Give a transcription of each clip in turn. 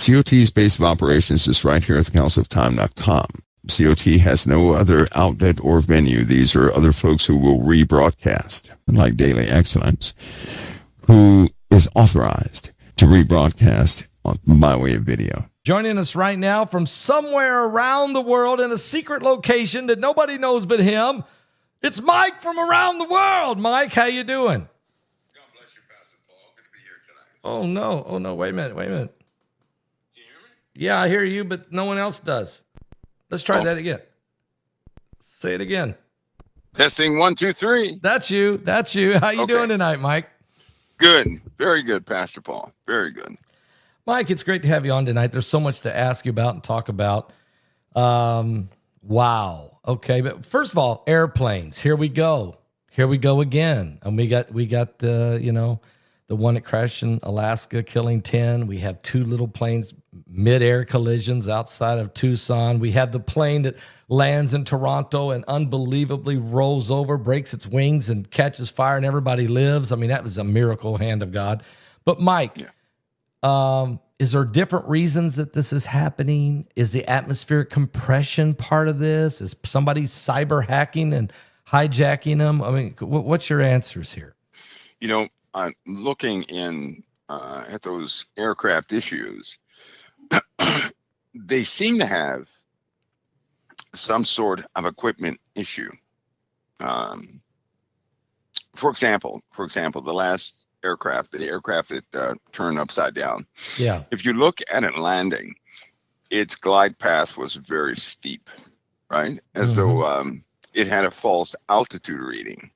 COT's base of operations is right here at thecounciloftime.com. COT has no other outlet or venue. These are other folks who will rebroadcast, like DailyExcellence, who is authorized to rebroadcast by way of video. Joining us right now from somewhere around the world in a secret location that nobody knows but him, it's Mike from around the world. Mike, how you doing? God bless you, Pastor Paul. Good to be here tonight. Oh, no. Wait a minute. Can you hear me? Yeah, I hear you, but no one else does. Let's try that again. Say it again. Testing 1, 2, 3. That's you. How you doing tonight, Mike? Good. Very good, Pastor Paul. Very good. Mike, it's great to have you on tonight. There's so much to ask you about and talk about. Wow. Okay, but first of all, airplanes. Here we go again. And we got the one that crashed in Alaska, killing 10. We have two little planes, mid-air collisions outside of Tucson. We have the plane that lands in Toronto and unbelievably rolls over, breaks its wings, and catches fire, and everybody lives. I mean, that was a miracle, hand of God. But Mike, is there different reasons that this is happening? Is the atmospheric compression part of this? Is somebody cyber hacking and hijacking them? I mean, what's your answers here? Looking in at those aircraft issues, they seem to have some sort of equipment issue. For example, the last aircraft, the aircraft that turned upside down. Yeah. If you look at it landing, its glide path was very steep, right? As though it had a false altitude reading.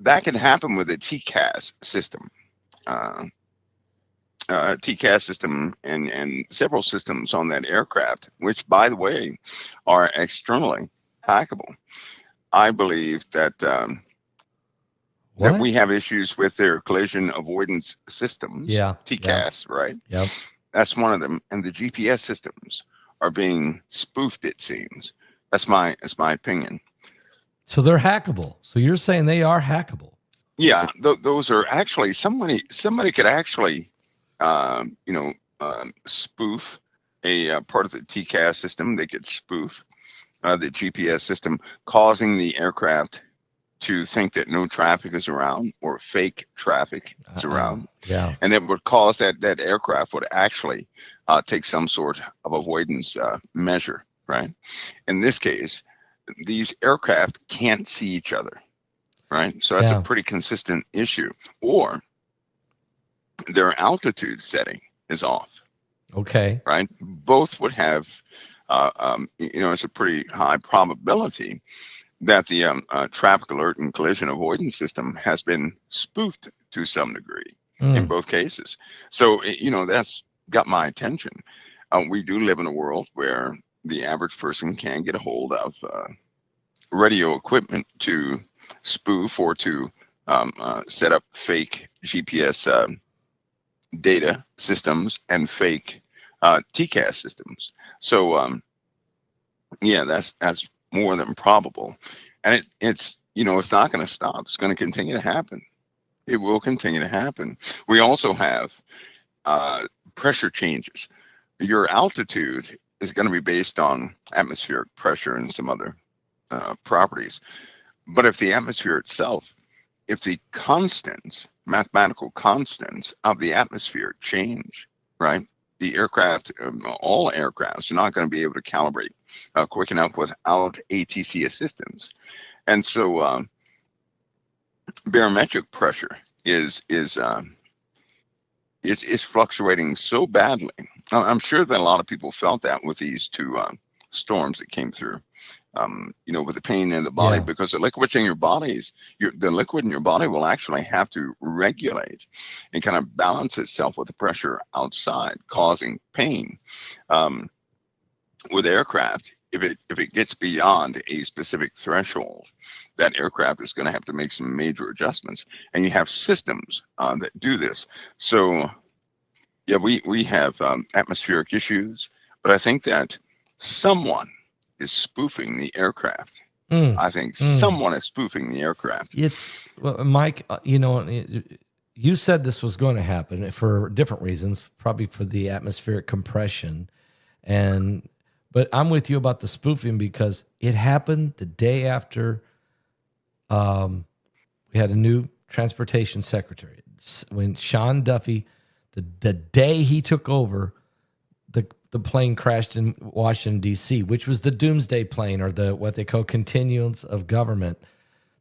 That can happen with a TCAS system. TCAS system and several systems on that aircraft, which, by the way, are externally hackable. I believe that that we have issues with their collision avoidance systems. Yeah. TCAS, right? Yep. That's one of them. And the GPS systems are being spoofed, it seems. That's my opinion. So they're hackable. So you're saying they are hackable? Yeah, those are actually somebody could actually, spoof a part of the TCAS system. They could spoof the GPS system, causing the aircraft to think that no traffic is around or fake traffic is around. Yeah, and it would cause that aircraft would actually take some sort of avoidance measure. Right. In this case, these aircraft can't see each other, right? So that's a pretty consistent issue. Or their altitude setting is off. Okay. Right? Both would have, it's a pretty high probability that the traffic alert and collision avoidance system has been spoofed to some degree in both cases. So, that's got my attention. We do live in a world where the average person can get a hold of radio equipment to spoof or to set up fake GPS data systems and fake TCAS systems. So, that's more than probable. And it's not going to stop. It's going to continue to happen. It will continue to happen. We also have pressure changes. Your altitude is going to be based on atmospheric pressure and some other properties. But if the atmosphere itself, if the constants, mathematical constants of the atmosphere change, right, the aircraft, all aircrafts are not going to be able to calibrate quick enough without ATC assistance. And so barometric pressure is fluctuating so badly. I'm sure that a lot of people felt that with these two storms that came through, with the pain in the body, because the liquids in your bodies, the liquid in your body will actually have to regulate and kind of balance itself with the pressure outside, causing pain. With aircraft, if it gets beyond a specific threshold, that aircraft is going to have to make some major adjustments, and you have systems that do this. So, we have atmospheric issues, but I think that someone is spoofing the aircraft. I think someone is spoofing the aircraft. It's Mike. you said this was going to happen for different reasons, probably for the atmospheric compression. But I'm with you about the spoofing because it happened the day after we had a new transportation secretary. When Sean Duffy, the day he took over, the plane crashed in Washington, D.C., which was the doomsday plane, or what they call continuance of government.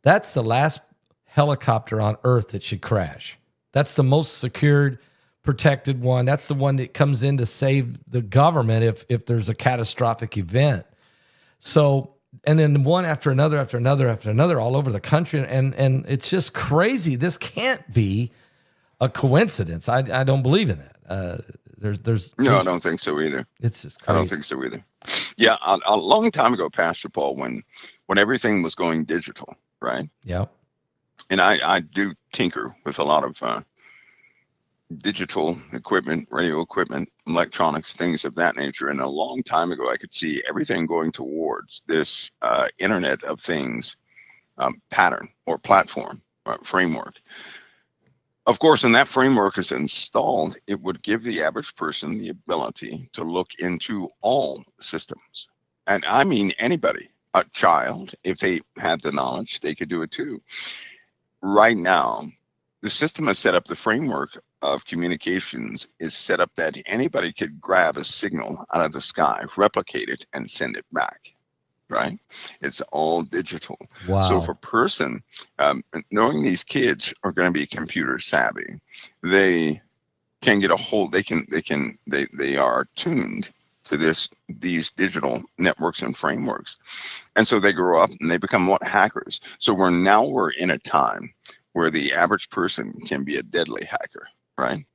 That's the last helicopter on Earth that should crash. That's the most secured, protected one. That's the one that comes in to save the government if there's a catastrophic event. So, and then one after another, all over the country. And it's just crazy. This can't be a coincidence. I don't believe in that. No, I don't think so either. It's just crazy. I don't think so either. Yeah, a long time ago, Pastor Paul, when everything was going digital, right? Yeah. And I do tinker with a lot of digital equipment, radio equipment, electronics, things of that nature. And a long time ago, I could see everything going towards this Internet of Things pattern or platform framework. Of course, when that framework is installed, it would give the average person the ability to look into all systems. And I mean anybody, a child, if they had the knowledge, they could do it too. Right now, the system has set up, the framework of communications is set up that anybody could grab a signal out of the sky, replicate it, and send it back. Right? It's all digital. Wow. So if a person, knowing these kids are going to be computer savvy, they can get a hold, they are tuned to these digital networks and frameworks. And so they grow up and they become hackers. So we're in a time where the average person can be a deadly hacker, right?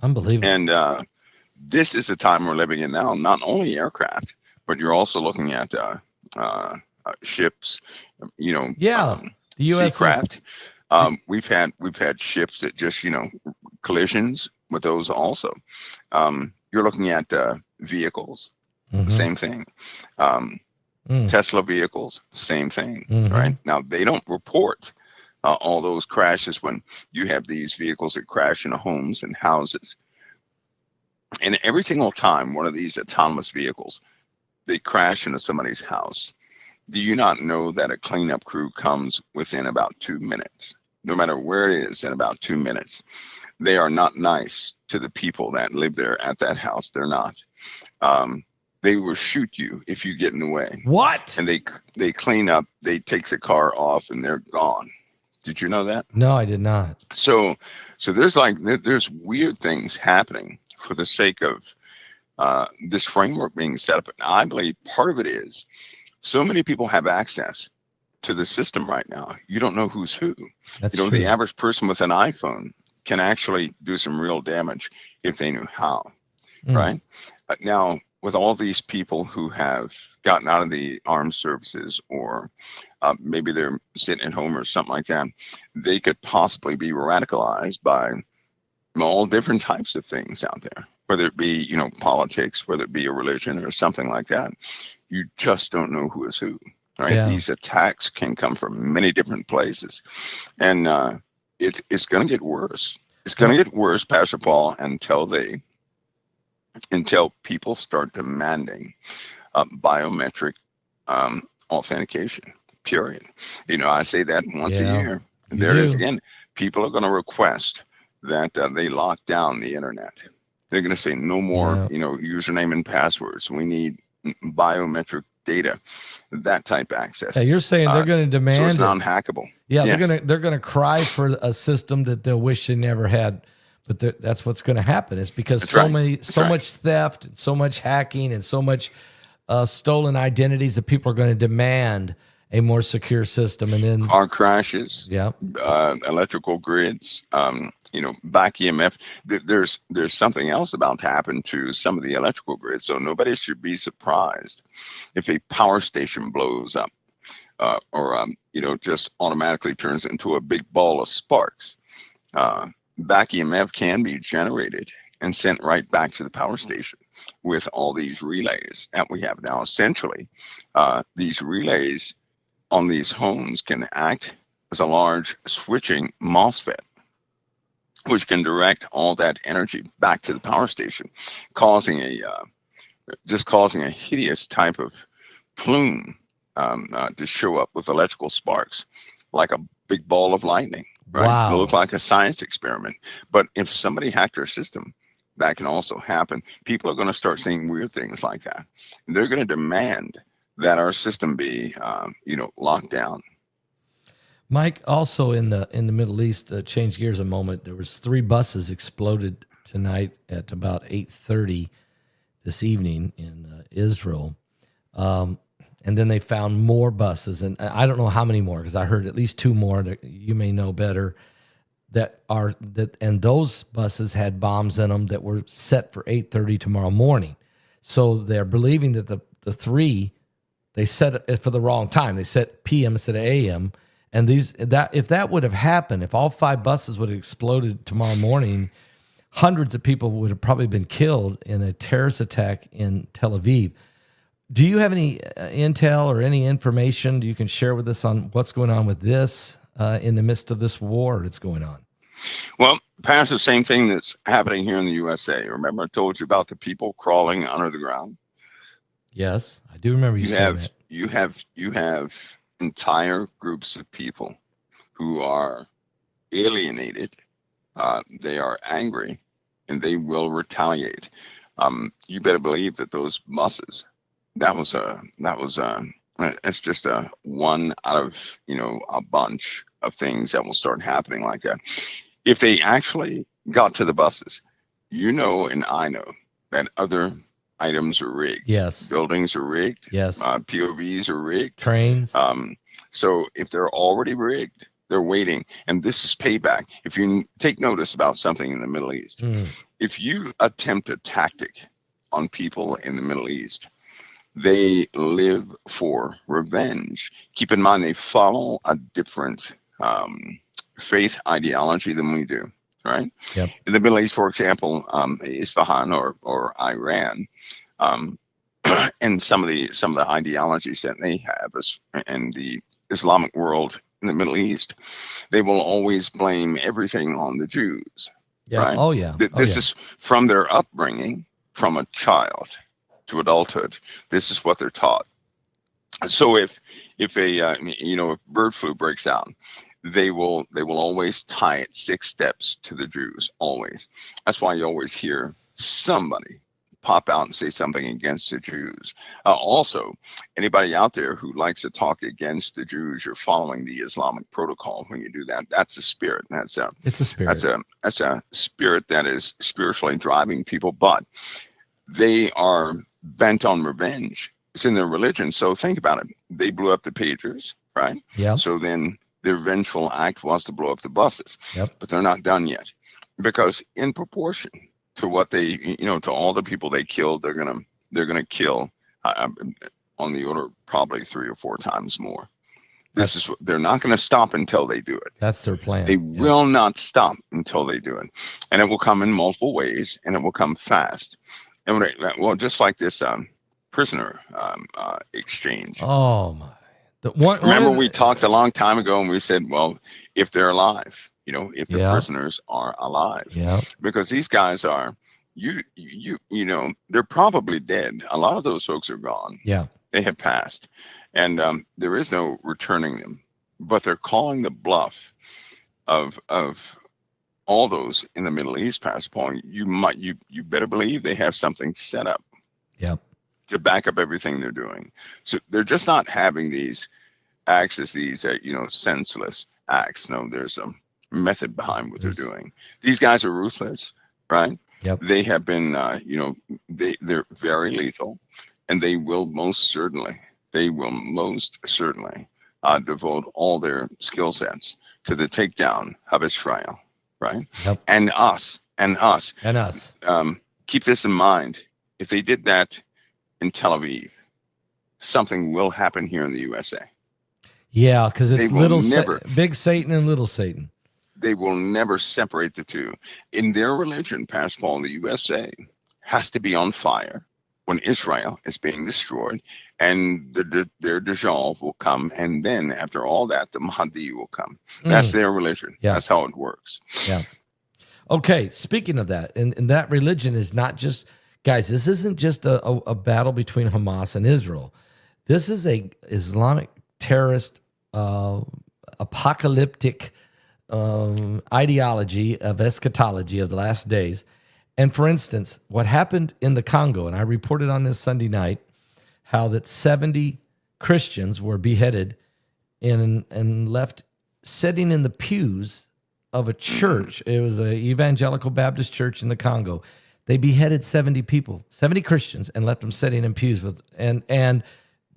Unbelievable. And this is the time we're living in now, not only aircraft, but you're also looking at ships, the U.S. seacraft. We've had ships that just, collisions with those also. You're looking at vehicles, same thing. Tesla vehicles, same thing, right? Now, they don't report all those crashes when you have these vehicles that crash into homes and houses. And every single time one of these autonomous vehicles, they crash into somebody's house, do you not know that a cleanup crew comes within about 2 minutes? No matter where it is, in about 2 minutes. They are not nice to the people that live there at that house. They're not. They will shoot you if you get in the way. What? And they clean up, they take the car off, and they're gone. Did you know that? No, I did not. So there's weird things happening for the sake of this framework being set up. And I believe part of it is so many people have access to the system right now. You don't know who's who. That's true. The average person with an iPhone can actually do some real damage if they knew how, right? Now, with all these people who have gotten out of the armed services, or maybe they're sitting at home or something like that, they could possibly be radicalized by all different types of things out there, whether it be, politics, whether it be a religion or something like that. You just don't know who is who, right? Yeah. These attacks can come from many different places. And it's going to get worse. It's going to get worse, Pastor Paul, until people start demanding biometric authentication, period. I say that once a year. And there it is again. People are going to request that they lock down the internet. They're going to say no more, username and passwords. We need biometric data, that type of access. Yeah, you're saying they're going to demand so it's non-hackable. Yeah, yes. they're going to cry for a system that they'll wish they never had. But that's what's going to happen. It's because much theft, so much hacking, and so much stolen identities that people are going to demand a more secure system. And then car crashes, electrical grids, back EMF. There's something else about to happen to some of the electrical grids. So nobody should be surprised if a power station blows up, or just automatically turns into a big ball of sparks. Back EMF can be generated and sent right back to the power station with all these relays that we have now. Essentially, these relays on these homes can act as a large switching MOSFET. which can direct all that energy back to the power station, causing causing a hideous type of plume to show up with electrical sparks, like a big ball of lightning. Right? Wow. It looked like a science experiment. But if somebody hacked our system, that can also happen. People are going to start seeing weird things like that. They're going to demand that our system be, locked down. Mike, also in the Middle East, change gears a moment. There was 3 buses exploded tonight at about 8:30 this evening in Israel. And then they found more buses, and I don't know how many more, because I heard at least 2 more that you may know better, and those buses had bombs in them that were set for 8:30 tomorrow morning. So they're believing that the 3, they set it for the wrong time. They set PM instead of AM. And if that would have happened, if all 5 buses would have exploded tomorrow morning, hundreds of people would have probably been killed in a terrorist attack in Tel Aviv. Do you have any intel or any information you can share with us on what's going on with this in the midst of this war that's going on? Well, perhaps the same thing that's happening here in the USA. Remember I told you about the people crawling under the ground? Yes, I do remember you saying that. You have entire groups of people who are alienated. They are angry, and they will retaliate. You better believe that those buses, it's just one out of a bunch of things that will start happening like that. If they actually got to the buses, and I know that other items are rigged. Yes. Buildings are rigged. Yes. POVs are rigged. Trains. So if they're already rigged, they're waiting. And this is payback. If you take notice about something in the Middle East, if you attempt a tactic on people in the Middle East, they live for revenge. Keep in mind, they follow a different faith ideology than we do. Right? Yep. In the Middle East, for example, Isfahan or Iran, and some of the ideologies that they have in the Islamic world in the Middle East, they will always blame everything on the Jews. Yeah. Right? Oh yeah. This is from their upbringing, from a child to adulthood. This is what they're taught. So if bird flu breaks out, they will always tie it 6 steps to the Jews, always. That's why you always hear somebody pop out and say something against the Jews. Also, anybody out there who likes to talk against the Jews, you're following the Islamic protocol when you do that. That's a spirit. It's a spirit. That's a spirit that is spiritually driving people, but they are bent on revenge. It's in their religion. So think about it. They blew up the pagers, right? Yeah. So then their vengeful act was to blow up the buses. Yep. But they're not done yet, because in proportion to what they, to all the people they killed, they're gonna kill on the order of probably 3 or 4 times more. They're not going to stop until they do it. That's their plan. They will not stop until they do it, and it will come in multiple ways, and it will come fast. And just like this prisoner exchange. Oh my. Remember, we talked a long time ago, and we said, well, if they're alive, if the prisoners are alive, because these guys are, they're probably dead. A lot of those folks are gone. Yeah, they have passed, and there is no returning them. But they're calling the bluff of all those in the Middle East. Pastor Paul, you better believe they have something set up. Yeah. To back up everything they're doing. So they're just not having these acts as these, senseless acts. No, there's a method behind what they're doing. These guys are ruthless, right? Yep. They have been, they're very lethal, and they will most certainly devote all their skill sets to the takedown of Israel, right? Yep. And us. Keep this in mind. If they did that in Tel Aviv, something will happen here in the USA. Yeah, because it's big Satan and little Satan. They will never separate the two. In their religion, Pastor Paul, the USA has to be on fire when Israel is being destroyed, and their dissolve will come, and then after all that, the Mahdi will come. That's their religion. Yeah. That's how it works. Yeah. Okay, speaking of that, and that religion is not just, guys, this isn't just a battle between Hamas and Israel. This is a Islamic terrorist apocalyptic ideology of eschatology of the last days. And for instance, what happened in the Congo, and I reported on this Sunday night, how that 70 Christians were beheaded and left sitting in the pews of a church. It was an evangelical Baptist church in the Congo. They beheaded 70 people, 70 Christians, and left them sitting in pews with, and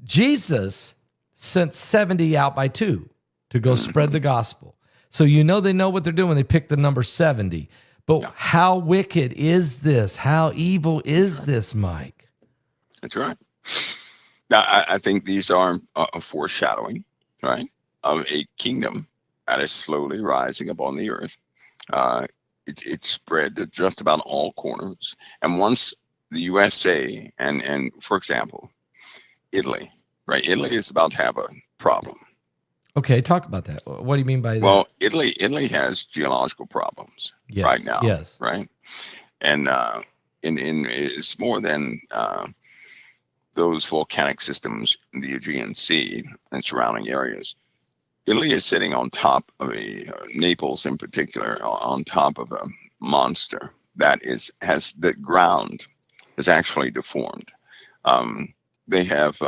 Jesus sent 70 out by two to go spread the gospel. So they know what they're doing when they pick the number 70. But how wicked is this? How evil is this, Mike? That's right. Now, I think these are a foreshadowing, right, of a kingdom that is slowly rising upon the earth. It's spread to just about all corners. And once the USA and for example, Italy, right? Italy is about to have a problem. Okay, talk about that. What do you mean by that? Well, Italy has geological problems right now. Yes. Right. And it's more than those volcanic systems in the Aegean Sea and surrounding areas. Italy is sitting on top of Naples in particular, on top of a monster that has the ground is actually deformed. They have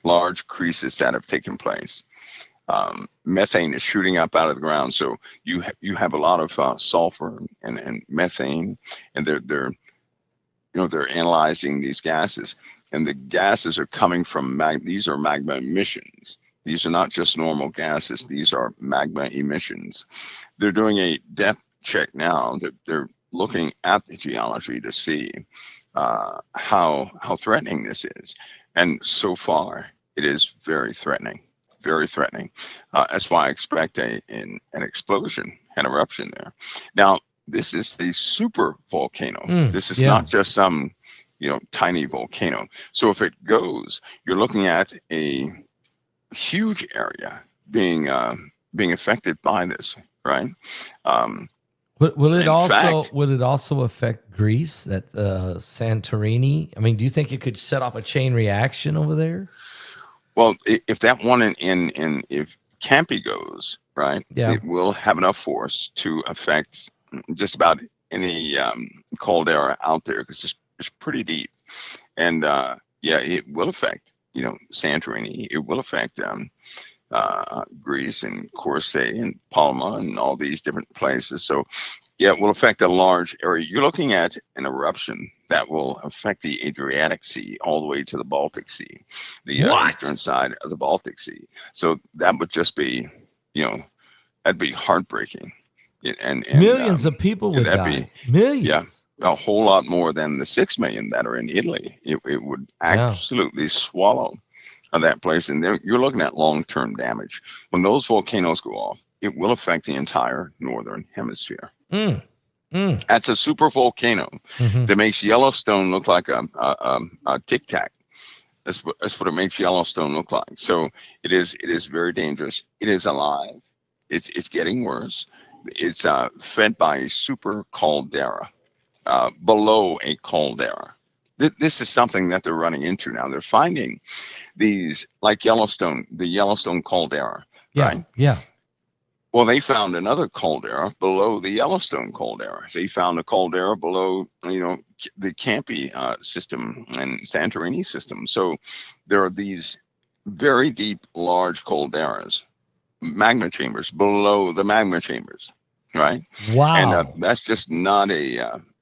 large creases that have taken place. Methane is shooting up out of the ground, so you have a lot of sulfur and methane, and they're analyzing these gases, and the gases are coming from these are magma emissions. These are not just normal gases. These are magma emissions. They're doing a depth check now. They're looking at the geology to see how threatening this is. And so far, it is very threatening, very threatening. That's why I expect an explosion, an eruption there. Now, this is a super volcano. This is not just some tiny volcano. So if it goes, you're looking at a huge area being affected by this, right? Will it also affect Greece? That Santorini? I mean, do you think it could set off a chain reaction over there? Well, if that one if Campi goes, right, it will have enough force to affect just about any caldera out there because it's pretty deep, and it will affect Santorini. It will affect Greece and Corse and Palma and all these different places. So it will affect a large area. You're looking at an eruption that will affect the Adriatic Sea all the way to the Baltic Sea, the eastern side of the Baltic Sea. So that would just be, that'd be heartbreaking. And millions of people would die. Millions. Yeah. A whole lot more than the 6 million that are in Italy. It would absolutely swallow that place. And you're looking at long-term damage. When those volcanoes go off, it will affect the entire northern hemisphere. That's a super volcano that makes Yellowstone look like a Tic Tac. That's what it makes Yellowstone look like. So it is very dangerous. It is alive. It's getting worse. It's fed by a super caldera. Below a caldera. This is something that they're running into now. They're finding these, like Yellowstone, the Yellowstone caldera, right? Yeah. Well, they found another caldera below the Yellowstone caldera. They found a caldera below, the Campi system and Santorini system. So there are these very deep, large calderas, magma chambers below the magma chambers, right? Wow. And that's just not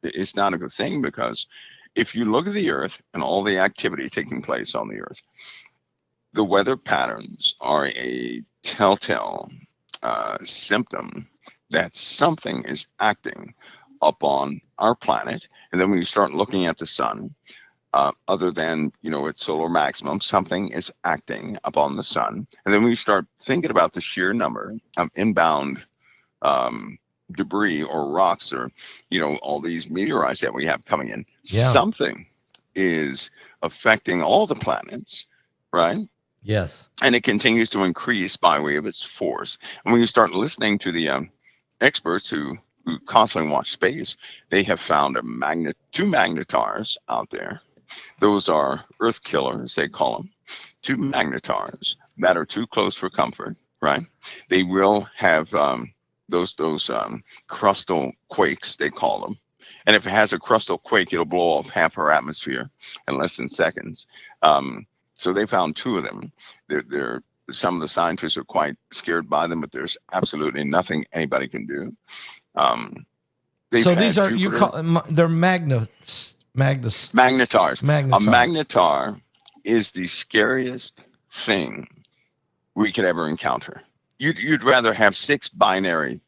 it's not a good thing, because if you look at the Earth and all the activity taking place on the Earth, the weather patterns are a telltale symptom that something is acting upon our planet. And then when you start looking at the sun, other than its solar maximum, something is acting upon the sun. And then when you start thinking about the sheer number of inbound debris or rocks or all these meteorites that we have coming in, something is affecting all the planets, right? Yes. And it continues to increase by way of its force. And when you start listening to the experts who who constantly watch space, they have found two magnetars out there. Those are Earth killers, they call them. Two magnetars that are too close for comfort, right? They will have those crustal quakes, they call them. And if it has a crustal quake, it'll blow off half our atmosphere in less than seconds. So they found two of them. Some of the scientists are quite scared by them, but there's absolutely nothing anybody can do. So these are, you call them, they're magnetars. Magnetars. A magnetar is the scariest thing we could ever encounter. You'd rather have 6 binary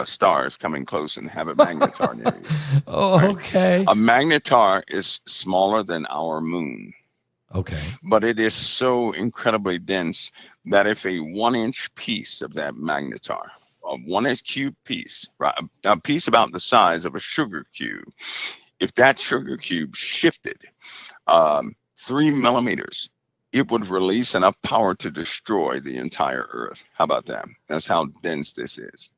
stars coming close and have a magnetar near you. Oh, right? Okay. A magnetar is smaller than our moon. Okay. But it is so incredibly dense that if a 1-inch piece of that magnetar, a 1-inch cube piece, right, a piece about the size of a sugar cube, if that sugar cube shifted 3 millimeters, it would release enough power to destroy the entire Earth. How about that? That's how dense this is.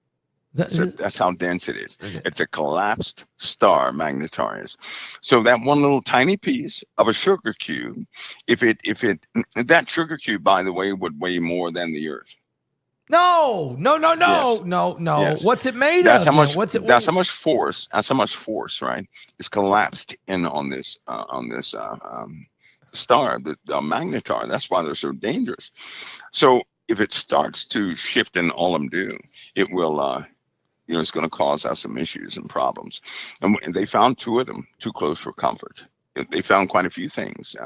That's how dense it is. Okay. It's a collapsed star, magnetar is. So that one little tiny piece of a sugar cube, that sugar cube, by the way, would weigh more than the Earth. No. Yes. What's it made of? That's how much force, right, is collapsed in on this star, the magnetar. That's why they're so dangerous. So if it starts to shift in all them do, it will, it's going to cause us some issues and problems. And they found 2 of them too close for comfort. They found quite a few things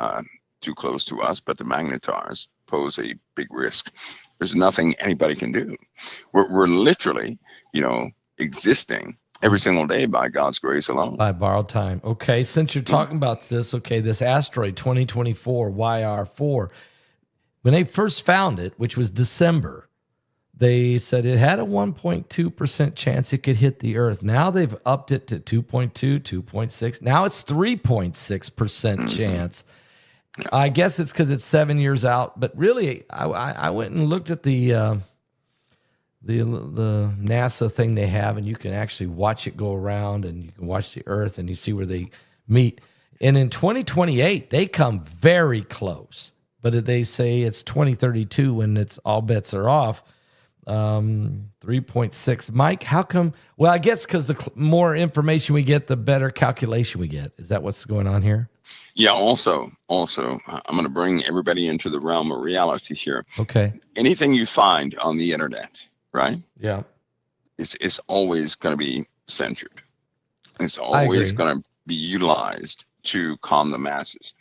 too close to us, but the magnetars pose a big risk. There's nothing anybody can do. We're literally, existing every single day by God's grace alone. By borrowed time. Okay, since you're talking about this, this asteroid 2024 YR4, when they first found it, which was December, they said it had a 1.2% chance it could hit the Earth. Now they've upped it to 2.2, 2.6. Now it's 3.6% chance. I guess it's because it's 7 years out, but really, I went and looked at the NASA thing they have, and you can actually watch it go around, and you can watch the Earth, and you see where they meet. And in 2028, they come very close, but they say it's 2032 when it's all bets are off. 3.6. Mike, how come? Well, I guess because the more information we get, the better calculation we get. Is that what's going on here? Yeah. Also, I'm going to bring everybody into the realm of reality here. Okay. Anything you find on the internet, right? Yeah. It's always going to be censored. It's always going to be utilized to calm the masses.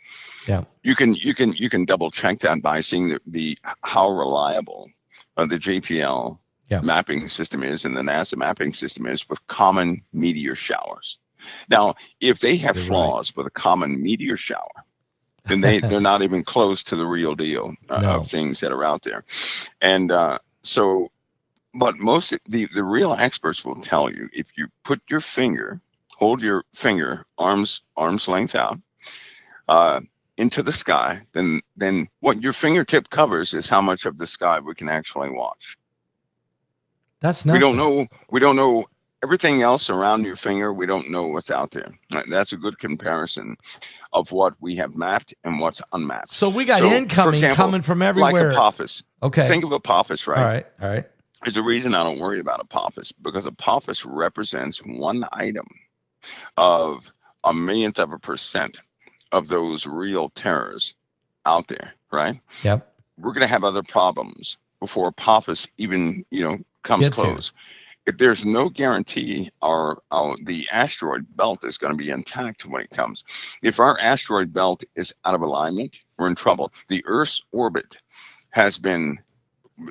Yeah. You can double check that by seeing the how reliable the JPL mapping system is and the NASA mapping system is with common meteor showers. Now, if they have flaws with a common meteor shower, then they're not even close to the real deal of things that are out there. And but most of the real experts will tell you, if you put your finger, hold your finger arm's length out into the sky, then what your fingertip covers is how much of the sky we can actually watch. That's nothing. We don't know everything else around your finger. We don't know what's out there. That's a good comparison of what we have mapped and what's unmapped. So we got incoming coming from everywhere. Like Apophis. Okay. Think of Apophis, right? All right. There's a reason I don't worry about Apophis, because Apophis represents one item of 1/1,000,000% of those real terrors out there, right? Yep. We're going to have other problems before Apophis even, comes close. If there's no guarantee the asteroid belt is going to be intact when it comes. If our asteroid belt is out of alignment, we're in trouble. The Earth's orbit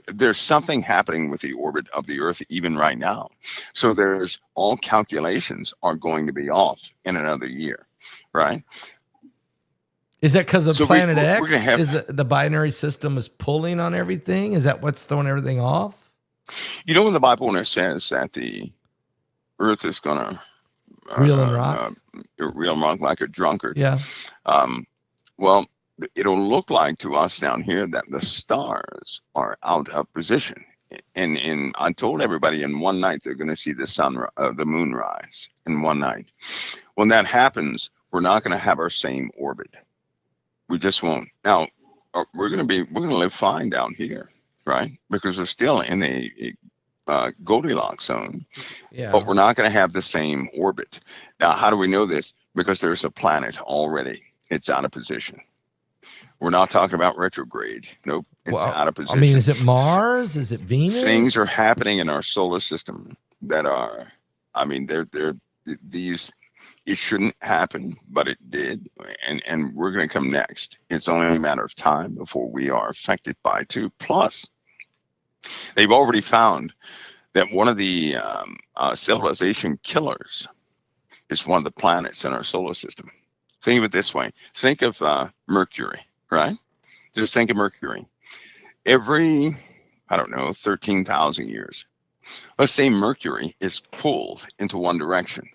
there's something happening with the orbit of the Earth even right now. So all calculations are going to be off in another year, right? Is that because of Planet X? Is the binary system is pulling on everything? Is that what's throwing everything off? In the Bible, when it says that the Earth is going to reel and rock like a drunkard. Yeah. Well, it'll look like to us down here that the stars are out of position and I told everybody in one night they're going to see the moon rise in one night. When that happens, we're not going to have our same orbit. We just won't. Now, we're going to live fine down here, right? Because we're still in a Goldilocks zone, but we're not going to have the same orbit. Now, how do we know this? Because there's a planet already. It's out of position. We're not talking about retrograde. Nope, it's out of position. I mean, is it Mars? Is it Venus? Things are happening in our solar system that are, I mean, these. It shouldn't happen, but it did, and we're going to come next. It's only a matter of time before we are affected by it too. Plus, they've already found that one of the civilization killers is one of the planets in our solar system. Think of it this way. Think of Mercury, right? Just think of Mercury. Every, 13,000 years, let's say Mercury is pulled into one direction,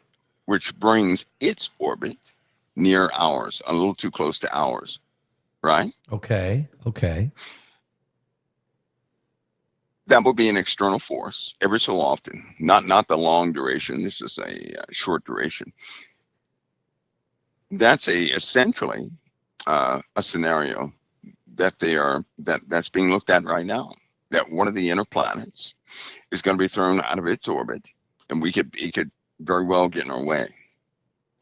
which brings its orbit near ours, a little too close to ours, right? Okay. That would be an external force every so often, not the long duration. This is a short duration. That's essentially a scenario that's being looked at right now. That one of the inner planets is going to be thrown out of its orbit, and it could very well get in our way,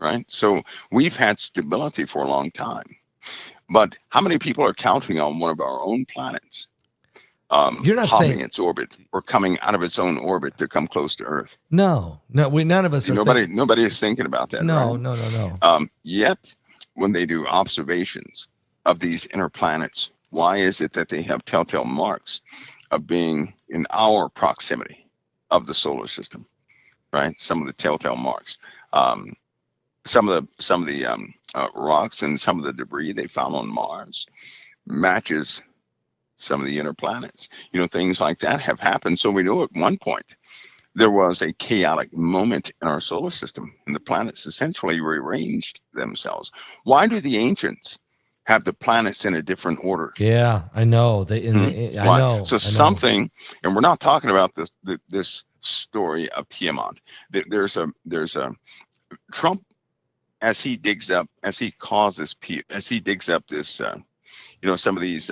right? So we've had stability for a long time, but how many people are counting on one of our own planets You're not hopping saying its orbit or coming out of its own orbit to come close to Earth? No, none of us. Nobody is thinking about that. No, right? No. Yet, when they do observations of these inner planets, why is it that they have telltale marks of being in our proximity of the solar system? Right, some of the telltale marks, some of the rocks and some of the debris they found on Mars matches some of the inner planets. Things like that have happened. So we know at one point there was a chaotic moment in our solar system, and the planets essentially rearranged themselves. Why do the ancients have the planets in a different order? Yeah, I know. I know. So something, and we're not talking about this story of Tiamat. There's a Trump, as he digs up this, some of these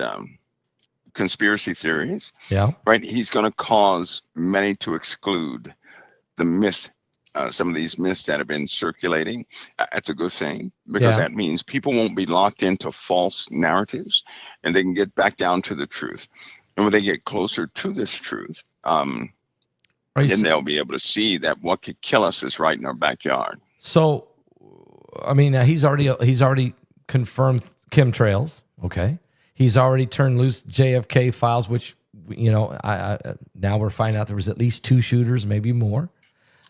conspiracy theories. Yeah. Right. He's going to cause many to exclude the myth. Some of these myths that have been circulating. That's a good thing, because that means people won't be locked into false narratives, and they can get back down to the truth. And when they get closer to this truth, then they'll be able to see that what could kill us is right in our backyard. So, I mean, he's already confirmed chemtrails. Okay, he's already turned loose JFK files, which now we're finding out there was at least 2 shooters, maybe more,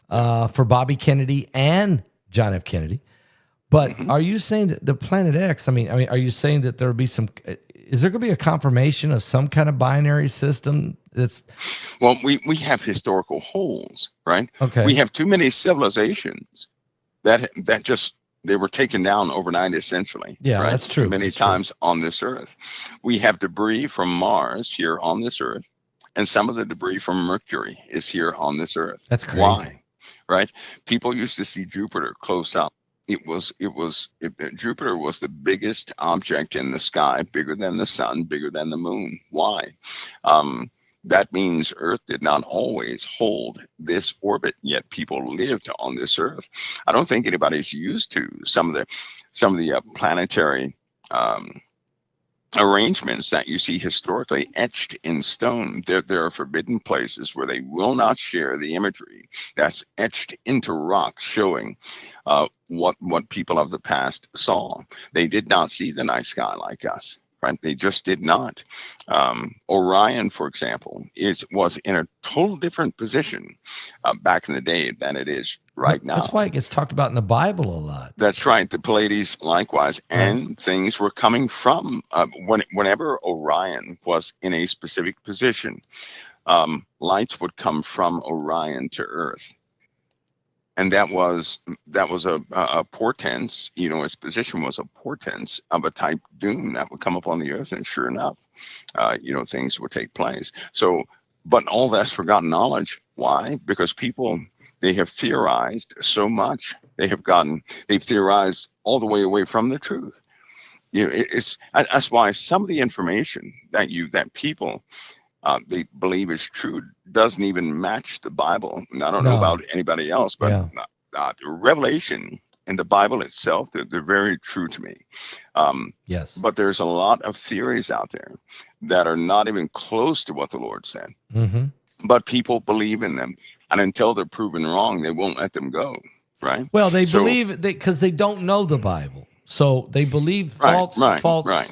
for Bobby Kennedy and John F. Kennedy. But are you saying that the Planet X? I mean, are you saying that there will be some? Is there going to be a confirmation of some kind of binary system? Well, we have historical holes, right? Okay. We have too many civilizations that just they were taken down overnight, essentially. Yeah, right? That's true. Too many times on this Earth. We have debris from Mars here on this Earth, and some of the debris from Mercury is here on this Earth. That's crazy. Why? Right? People used to see Jupiter close up. Jupiter was the biggest object in the sky, bigger than the sun, bigger than the moon. Why? That means Earth did not always hold this orbit, yet people lived on this Earth. I don't think anybody's used to some of the planetary arrangements that you see historically etched in stone. There are forbidden places where they will not share the imagery that's etched into rock, showing what people of the past saw. They did not see the night sky like us. Right? They just did not. Orion, for example, was in a total different position back in the day than it is right now. That's why it gets talked about in the Bible a lot. That's right. The Pleiades likewise. And things were coming from whenever Orion was in a specific position, lights would come from Orion to Earth. And that was a portents, its position was a portents of a type doom that would come upon the Earth. And sure enough, things would take place. So But all that's forgotten knowledge. Why? Because people, they have theorized so much. They've theorized all the way away from the truth. That's why some of the information that people they believe is true doesn't even match the Bible. And I don't know about anybody else, but the Revelation and the Bible itself, they're very true to me. Yes. But there's a lot of theories out there that are not even close to what the Lord said. Mm-hmm. But people believe in them. And until they're proven wrong, they won't let them go. Right. Well, they believe because they don't know the Bible. So they believe false.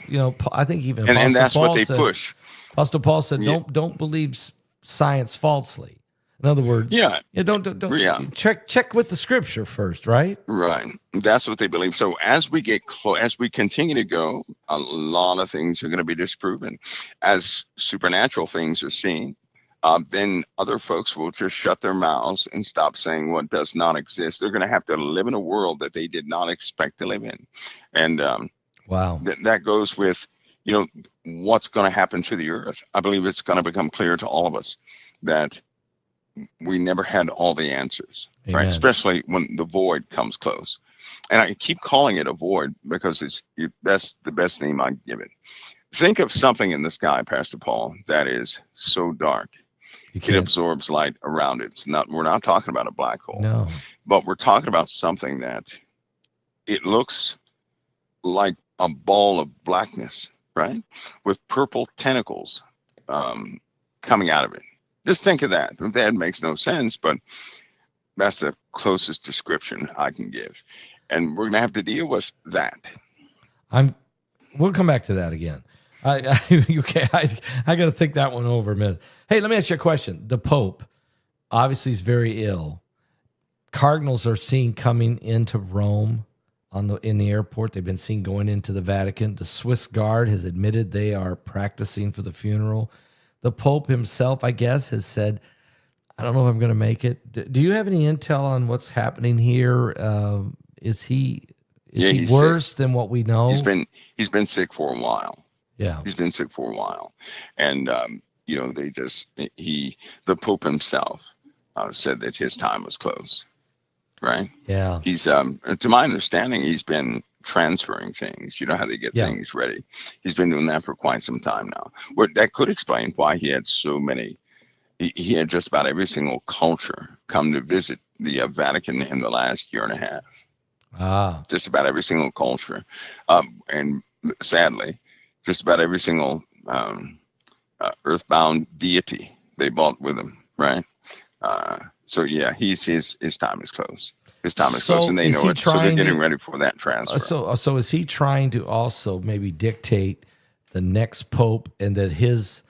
You know, I think even and that's Paul what they push. Apostle Paul said, "Don't believe science falsely." In other words, don't check with the Scripture first, right? Right. That's what they believe. So as we get as we continue to go, a lot of things are going to be disproven. As supernatural things are seen, then other folks will just shut their mouths and stop saying what does not exist. They're going to have to live in a world that they did not expect to live in. And wow, that goes with, what's going to happen to the earth. I believe it's going to become clear to all of us that we never had all the answers, Amen. Right? Especially when the void comes close. And I keep calling it a void because that's the best name I give it. Think of something in the sky, Pastor Paul, that is so dark. It absorbs light around it. We're not talking about a black hole. No. But we're talking about something that it looks like a ball of blackness, right? With purple tentacles coming out of it. Just think of that. That makes no sense, but that's the closest description I can give. And we're going to have to deal with that. We'll come back to that again. I got to think that one over a minute. Hey, let me ask you a question. The Pope obviously is very ill. Cardinals are seen coming into Rome in the airport. They've been seen going into the Vatican. The Swiss Guard has admitted they are practicing for the funeral. The Pope himself, I guess, has said, I don't know if I'm going to make it. Do you have any intel on what's happening here? Is he worse than what we know? He's been sick for a while. Yeah, he's been sick for a while, and the Pope himself said that his time was close. Right? Yeah. He's to my understanding, he's been transferring things. You know how they get things ready. He's been doing that for quite some time now. That could explain why he had so many. He had just about every single culture come to visit the Vatican in the last year and a half. Just about every single culture, and sadly, just about every single earthbound deity they brought with him, right? So yeah, his time is close. His time is close, and they know it. So they're getting ready for that transfer. So is he trying to also maybe dictate the next pope, and that his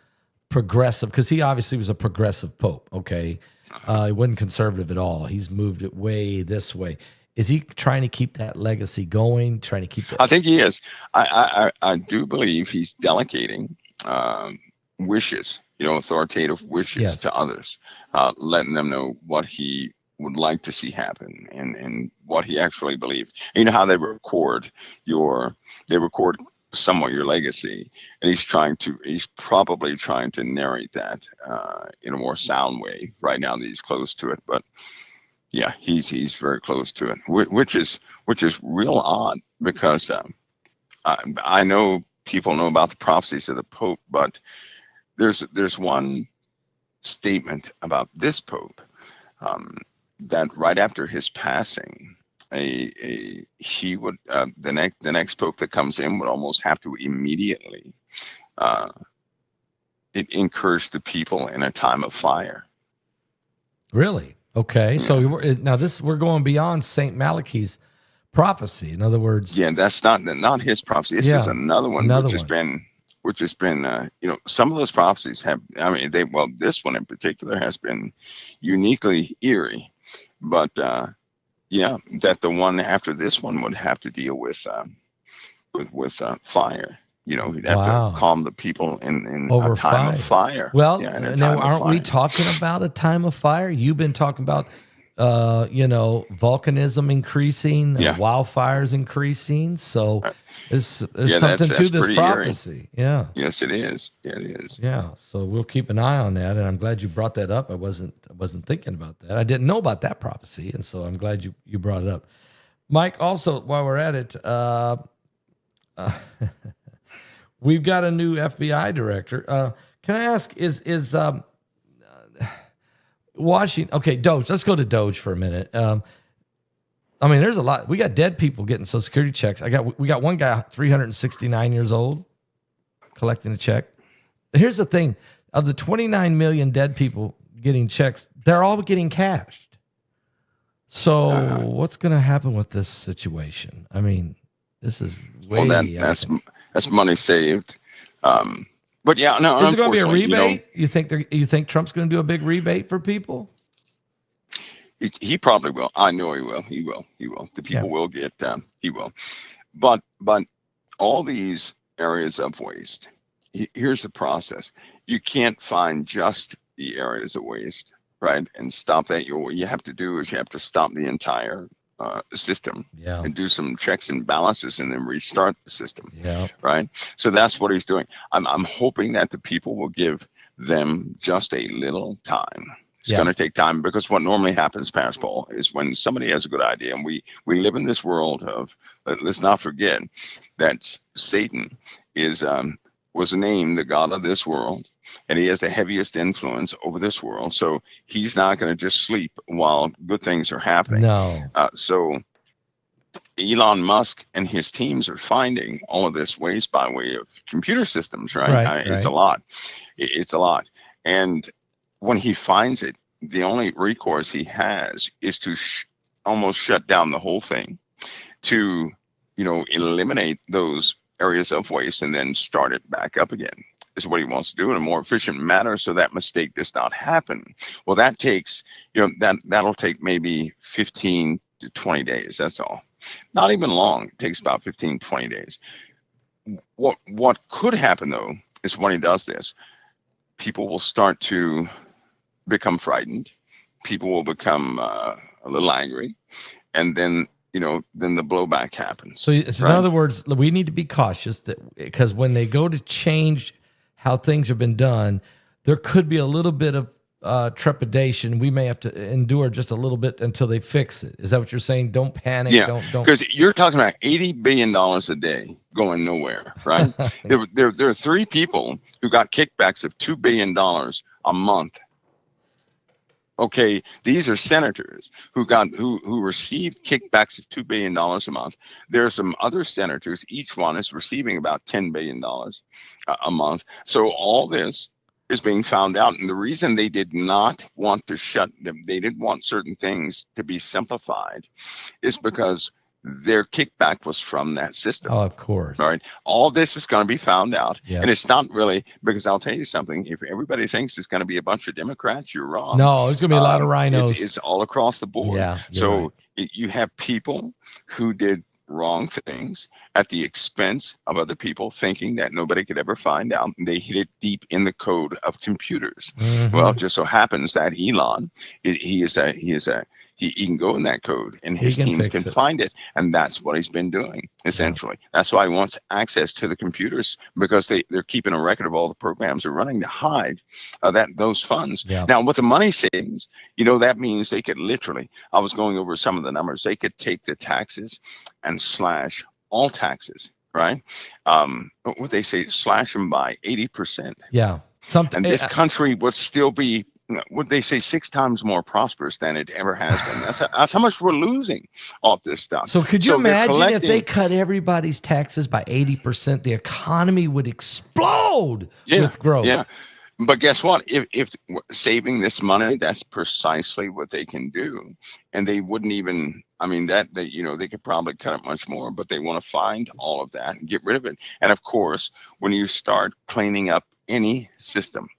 progressive, because he obviously was a progressive pope, okay? He wasn't conservative at all. He's moved it way this way. Is he trying to keep that legacy going? Trying to keep that? I think he is. I do believe he's delegating wishes, authoritative wishes to others, letting them know what he would like to see happen and what he actually believed. And you know how they record somewhat your legacy, and he's probably trying to narrate that in a more sound way right now that he's close to it. But yeah, he's very close to it, which is real odd, because I know people know about the prophecies of the Pope, but there's one statement about this Pope that right after his passing, he would the next Pope that comes in would almost have to immediately encourage the people in a time of fire. Really? Okay, so we're going beyond Saint Malachi's prophecy. In other words, that's not his prophecy. This is another one, which has been some of those prophecies have. I mean, this one in particular has been uniquely eerie, but that the one after this one would have to deal with fire. He'd have to calm the people in a time of fire. Well, now aren't we talking about a time of fire? You've been talking about volcanism increasing, Yeah. wildfires increasing. So there's Yeah, something that's to this pretty prophecy. Yeah. Yes, it is. Yeah, it is. Yeah. So we'll keep an eye on that. And I'm glad you brought that up. I wasn't thinking about that. I didn't know about that prophecy. And so I'm glad you brought it up. Mike, also, while we're at it, we've got a new FBI director. Can I ask, is Washington, okay, Doge, let's go to Doge for a minute. There's a lot. We got dead people getting Social Security checks. We got one guy, 369 years old, collecting a check. Here's the thing. Of the 29 million dead people getting checks, they're all getting cashed. So what's going to happen with this situation? I mean, this is way... Well, that's money saved. But yeah, no. Is it going to be a rebate? You think Trump's going to do a big rebate for people? He probably will. I know he will. He will. The people will get. He will. But all these areas of waste. Here's the process. You can't find just the areas of waste, right, and stop that. What you have to do is you have to stop the entire system and do some checks and balances and then restart the system. Yeah. Right. So that's what he's doing. I'm hoping that the people will give them just a little time. It's going to take time, because what normally happens, Pastor Paul, is when somebody has a good idea, and we live in this world of, let's not forget that Satan was named the god of this world, and he has the heaviest influence over this world. So he's not going to just sleep while good things are happening. No. So Elon Musk and his teams are finding all of this waste by way of computer systems, right? It's a lot. It's a lot. And when he finds it, the only recourse he has is to almost shut down the whole thing, to, eliminate those areas of waste and then start it back up again. Is what he wants to do in a more efficient manner, so that mistake does not happen. Well, that takes, that'll take maybe 15 to 20 days. That's all. Not even long. It takes about 15, 20 days. What could happen, though, is when he does this, people will start to become frightened. People will become a little angry, and then then the blowback happens. So it's, in other words, we need to be cautious, that because when they go to change how things have been done, there could be a little bit of trepidation. We may have to endure just a little bit until they fix it. Is that what you're saying? Don't panic. Yeah, don't. Because you're talking about $80 billion a day going nowhere, right? there are 3 people who got kickbacks of $2 billion a month. Okay, these are senators who received kickbacks of $2 billion a month. There are some other senators, each one is receiving about $10 billion a month. So all this is being found out. And the reason they did not want to shut them, they didn't want certain things to be simplified, is because their kickback was from that system. Oh, of course. All right. All this is going to be found out. Yeah. And it's not really, because I'll tell you something, if everybody thinks it's going to be a bunch of Democrats, you're wrong. No, there's going to be a lot of rhinos. It's all across the board. Yeah. So you have people who did wrong things at the expense of other people, thinking that nobody could ever find out. They hit it deep in the code of computers. Mm-hmm. Well, it just so happens that Elon, he can go in that code, and his teams can find it. And that's what he's been doing, essentially. Yeah. That's why he wants access to the computers, because they're keeping a record of all the programs they're running to hide those funds. Yeah. Now, with the money savings, that means they could literally, I was going over some of the numbers, they could take the taxes and slash all taxes, right? What they say, slash them by 80%. Yeah. And this country would still be, what they say, 6 times more prosperous than it ever has been. That's how much we're losing off this stuff. So could you imagine if they cut everybody's taxes by 80%, the economy would explode with growth. Yeah. But guess what? If saving this money, that's precisely what they can do. And they wouldn't even, they could probably cut it much more, but they want to find all of that and get rid of it. And of course, when you start cleaning up any system,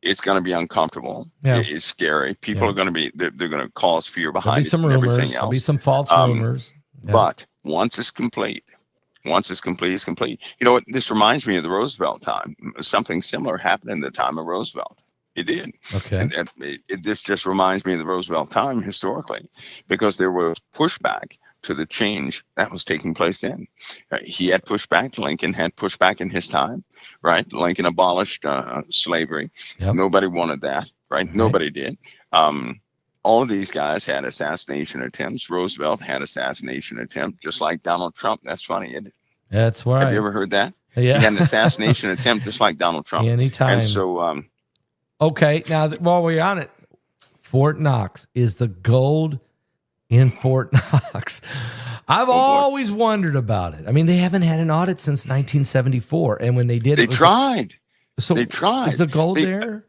it's going to be uncomfortable. Yeah. It's scary. People are going to be, they're going to cause fear behind some rumors, everything else. There'll be some false rumors. Yeah. But once it's complete, it's complete. You know what? This reminds me of the Roosevelt time. Something similar happened in the time of Roosevelt. It did. Okay. And this just reminds me of the Roosevelt time historically, because there was pushback to the change that was taking place then. He had pushback. Lincoln had pushback in his time, right? Lincoln abolished slavery. Yep. Nobody wanted that, right? Nobody did. All of these guys had assassination attempts. Roosevelt had assassination attempt, just like Donald Trump. That's funny, isn't it? That's right. Have you ever heard that? Yeah. He had an assassination attempt, just like Donald Trump. Anytime. And so, okay, now while we're on it, Fort Knox, is the gold in Fort Knox? I've always wondered about it. I mean, they haven't had an audit since 1974, and when they did, they tried. So they tried. Is the gold there?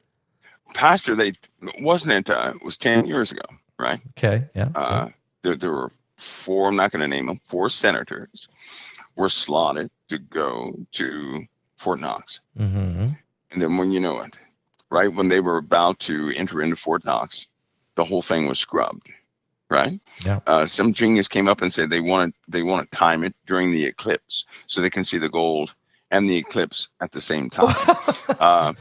Pastor, it was 10 years ago, right? Okay, yeah. There were four, I'm not going to name them, four senators were slotted to go to Fort Knox. Mm-hmm. And then when you know it, right, when they were about to enter into Fort Knox, the whole thing was scrubbed, right? Yeah. Some genius came up and said they want to time it during the eclipse so they can see the gold and the eclipse at the same time.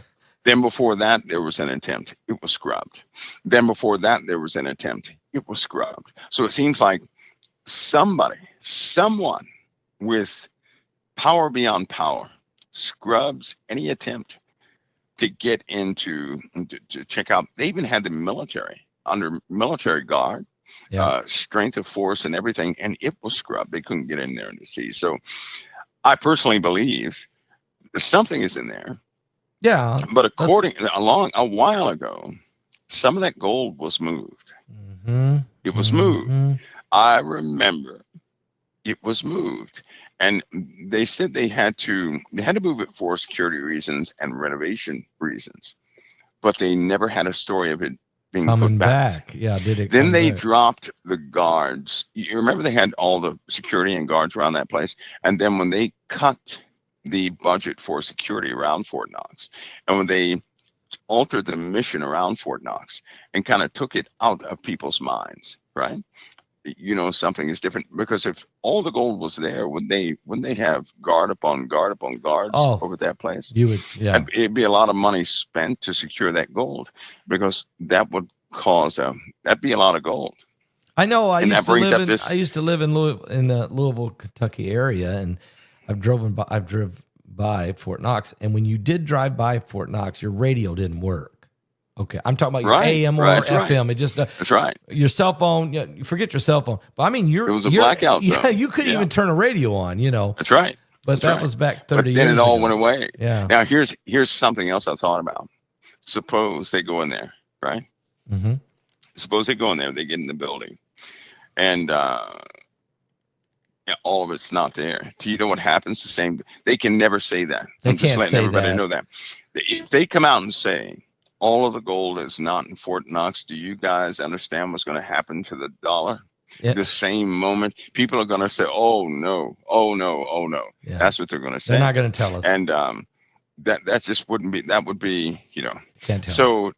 Then before that, there was an attempt. It was scrubbed. Then before that, there was an attempt. It was scrubbed. So it seems like someone with power beyond power scrubs any attempt to get into, to check out. They even had the military under military guard, strength of force and everything, and it was scrubbed. They couldn't get in there to see. So I personally believe something is in there. Yeah. But a while ago, some of that gold was moved. Mm-hmm. It was moved. I remember it was moved. And they said they had to move it for security reasons and renovation reasons. But they never had a story of it being coming put back. Yeah, did it? Then they back? dropped the guards. You remember they had all the security and guards around that place. And then when they cut the budget for security around Fort Knox, and when they altered the mission around Fort Knox and kind of took it out of people's minds, right? You know, something is different, because if all the gold was there, would they have guard upon guards over that place? You would, yeah. And it'd be a lot of money spent to secure that gold, because that would cause that'd be a lot of gold. I know. I used to live in the Louisville, Kentucky area, and I've driven by Fort Knox. And when you did drive by Fort Knox, your radio didn't work. Okay, I'm talking about your AM or FM. Right. It just that's right. Your cell phone. You forget your cell phone. But I mean, it was a blackout zone. Yeah, you couldn't even turn a radio on. You know. That's right. But that was back 30 years ago. Then it all went away. Yeah. Now here's something else I thought about. Suppose they go in there, right? Mm-hmm. Suppose they go in there. They get in the building, and all of it's not there. Do you know what happens? The same. They can never say that. They can't say everybody that. Know that. If they come out and say all of the gold is not in Fort Knox, do you guys understand what's going to happen to the dollar? Yeah. The same moment, people are going to say, "Oh no, oh no, oh no." Yeah. That's what they're going to say. They're not going to tell us. And that just wouldn't be. That would be, Can't tell so us.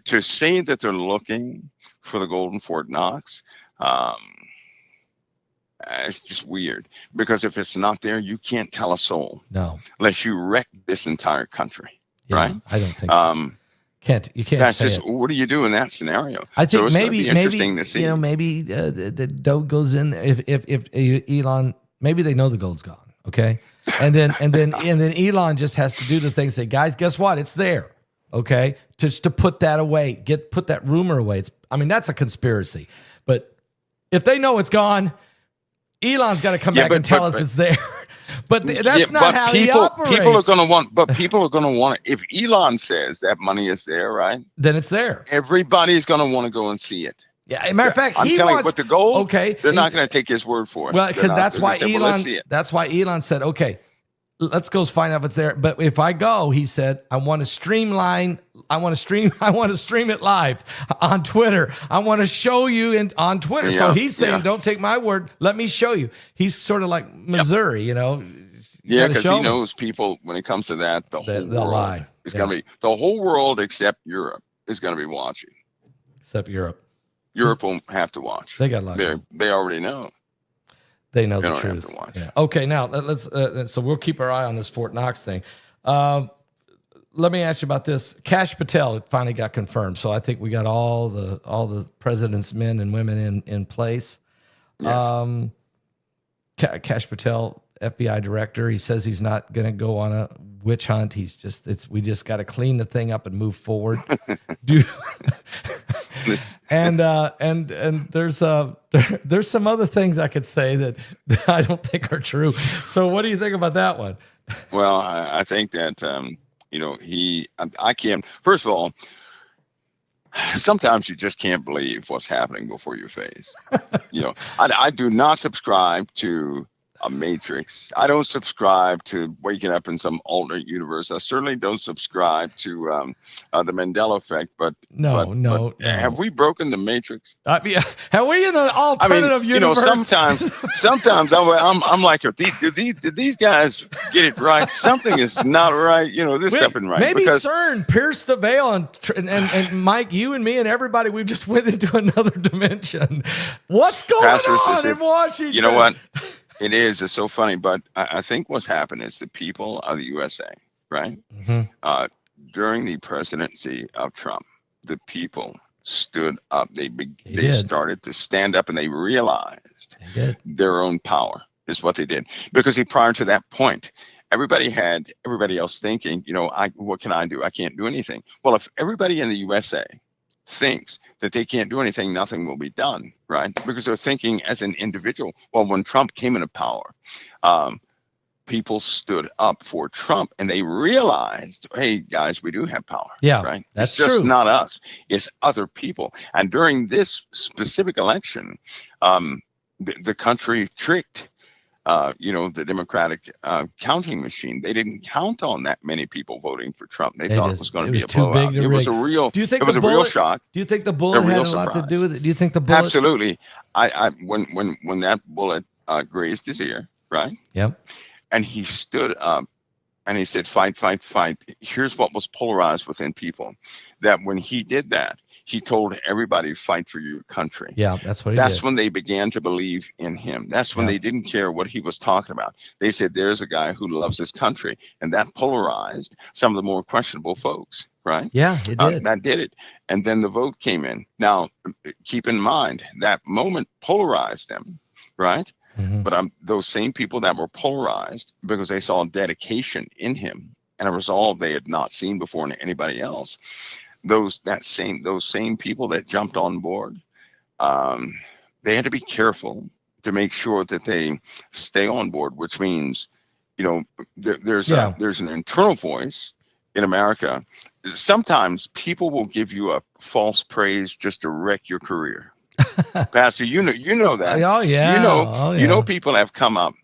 To say that they're looking for the gold in Fort Knox, it's just weird, because if it's not there, you can't tell a soul. No, unless you wreck this entire country, right? I don't think so. You can't. That's say just it. What do you do in that scenario? I think so maybe to see. Maybe the dough goes in if Elon, maybe they know the gold's gone, okay, and then Elon just has to do the thing. Say, guys, guess what? It's there, okay, just to put that away, put that rumor away. That's a conspiracy, but if they know it's gone, Elon's got to come back and tell us it's there. But that's not how he operates. People are going to want. If Elon says that money is there, right? Then it's there. Everybody's going to want to go and see it. Yeah, matter of fact, I'm telling you, with the gold, okay, they're not going to take his word for it. Well, because that's why Elon said, okay, let's go find out if it's there. But if I go, he said, I want to stream it live on Twitter. I want to show you on Twitter. Yeah, so he's saying, don't take my word. Let me show you. He's sort of like Missouri, Yeah, because he knows people, when it comes to that, the whole world is going to be, the whole world except Europe is going to be watching. Except Europe. Europe won't have to watch. They got lucky. They already know. They know the truth. Yeah. Okay, now let's. So we'll keep our eye on this Fort Knox thing. let me ask you about this. Kash Patel finally got confirmed. So I think we got all the president's men and women in place. Yes. Kash Patel, FBI director, he says he's not going to go on a witch hunt. We just got to clean the thing up and move forward. And there's some other things I could say that I don't think are true. So what do you think about that one? Well, I think that, I can't, first of all, sometimes you just can't believe what's happening before your face. I do not subscribe to a matrix. I don't subscribe to waking up in some alternate universe. I certainly don't subscribe to the Mandela effect. But have we broken the matrix? Have we in an alternative universe? Sometimes I'm like, did these guys get it right? Something is not right. This stuff isn't right. Maybe CERN pierced the veil, and Mike, you and me and everybody, we've just went into another dimension. What's going on in Washington? You know what? It's so funny, but I think what's happened is the people of the USA, right? Mm-hmm. During the presidency of Trump, the people stood up. They started to stand up, and they realized their own power is what they did. Because prior to that point, everybody else thinking, what can I do? I can't do anything. Well, if everybody in the USA thinks that they can't do anything, nothing will be done, right? Because they're thinking as an individual. Well, when Trump came into power, people stood up for Trump, and they realized, hey, guys, we do have power. Yeah, right? That's it's just true. Not us. It's other people. And during this specific election, the country tricked the Democratic counting machine. They didn't count on that many people voting for Trump. They thought it was going to be a blowout. It was a real. It was a real shock. Do you think the bullet had a lot to do with it? Do you think the bullet? Absolutely. When that bullet grazed his ear, right? Yep. And he stood up and he said, "Fight, fight, fight." Here's what was polarized within people: that when he did that, he told everybody, fight for your country. Yeah, that's what he did. That's when they began to believe in him. That's when they didn't care what he was talking about. They said, there's a guy who loves his country. And that polarized some of the more questionable folks, right? Yeah, it did. That did it. And then the vote came in. Now, keep in mind, that moment polarized them, right? Mm-hmm. But those same people that were polarized because they saw dedication in him and a resolve they had not seen before in anybody else. Those same people that jumped on board, they had to be careful to make sure that they stay on board, which means, there's an internal voice in America. Sometimes people will give you a false praise just to wreck your career. Pastor, you know that. Oh yeah. You know people have come up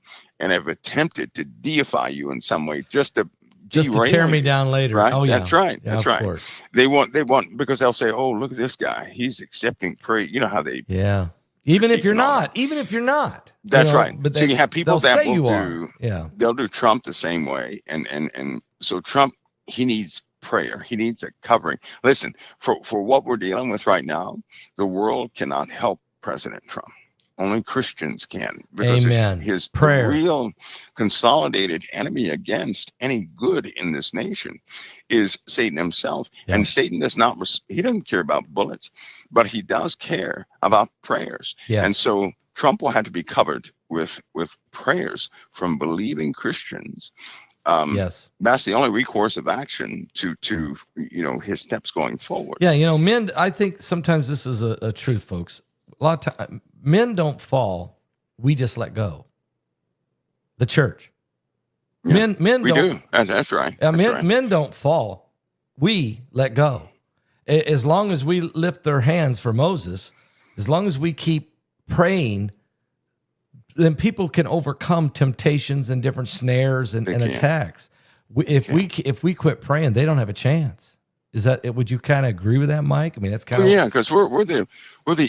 and have attempted to deify you in some way just to tear me down later. Right? Oh, yeah. That's right. Yeah, That's right. Course. They want because they'll say, "Oh, look at this guy. He's accepting praise." You know how they. Yeah. Even if you're not. That's right. But so you have people that will do. Yeah. They'll do Trump the same way, and so Trump, he needs prayer. He needs a covering. Listen, for what we're dealing with right now, the world cannot help President Trump. Only Christians can, because his prayer. The real consolidated enemy against any good in this nation is Satan himself. Yeah. And Satan he doesn't care about bullets, but he does care about prayers. Yes. And so Trump will have to be covered with prayers from believing Christians. Yes, that's the only recourse of action to his steps going forward. Yeah, men. I think sometimes this is a truth, folks. A lot of time, men don't fall; we just let go. The church, yeah, men we don't. That's right. Men don't fall; we let go. As long as we lift their hands for Moses, as long as we keep praying, then people can overcome temptations and different snares and attacks. If we quit praying, they don't have a chance. Is that? Would you kind of agree with that, Mike? I mean, that's kind of because we're the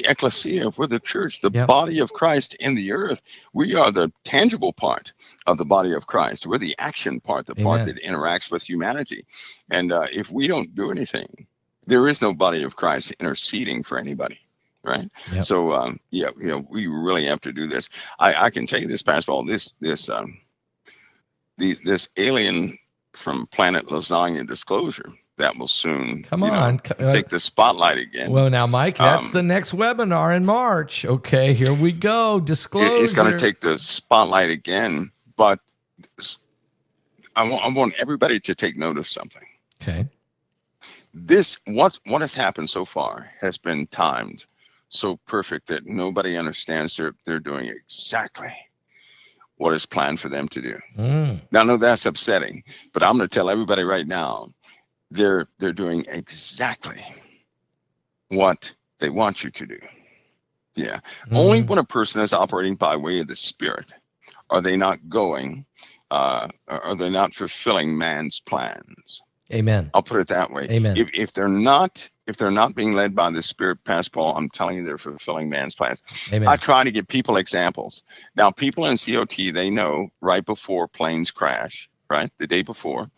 ecclesia, we're the church, the body of Christ in the earth. We are the tangible part of the body of Christ. We're the action part, the part that interacts with humanity. And if we don't do anything, there is no body of Christ interceding for anybody. Right. Yep. So, we really have to do this. I can tell you this, Pastor Paul, this alien from Planet Lasagna Disclosure that will soon take the spotlight again. Well, now, Mike, that's the next webinar in March. Okay, here we go. Disclosure. It's going to take the spotlight again, but I want everybody to take note of something. Okay. What has happened so far has been timed so perfect that nobody understands they're doing exactly what is planned for them to do. Now, I know that's upsetting, but I'm going to tell everybody right now, they're doing exactly what they want you to do. Yeah. Only when a person is operating by way of the Spirit are they not going, are they not fulfilling man's plans. Amen. I'll put it that way. Amen. If they're not being led by the Spirit, Pastor Paul, I'm telling you, they're fulfilling man's plans. Amen. I try to give people examples. Now, people in COT, they know right before planes crash, right? The day before,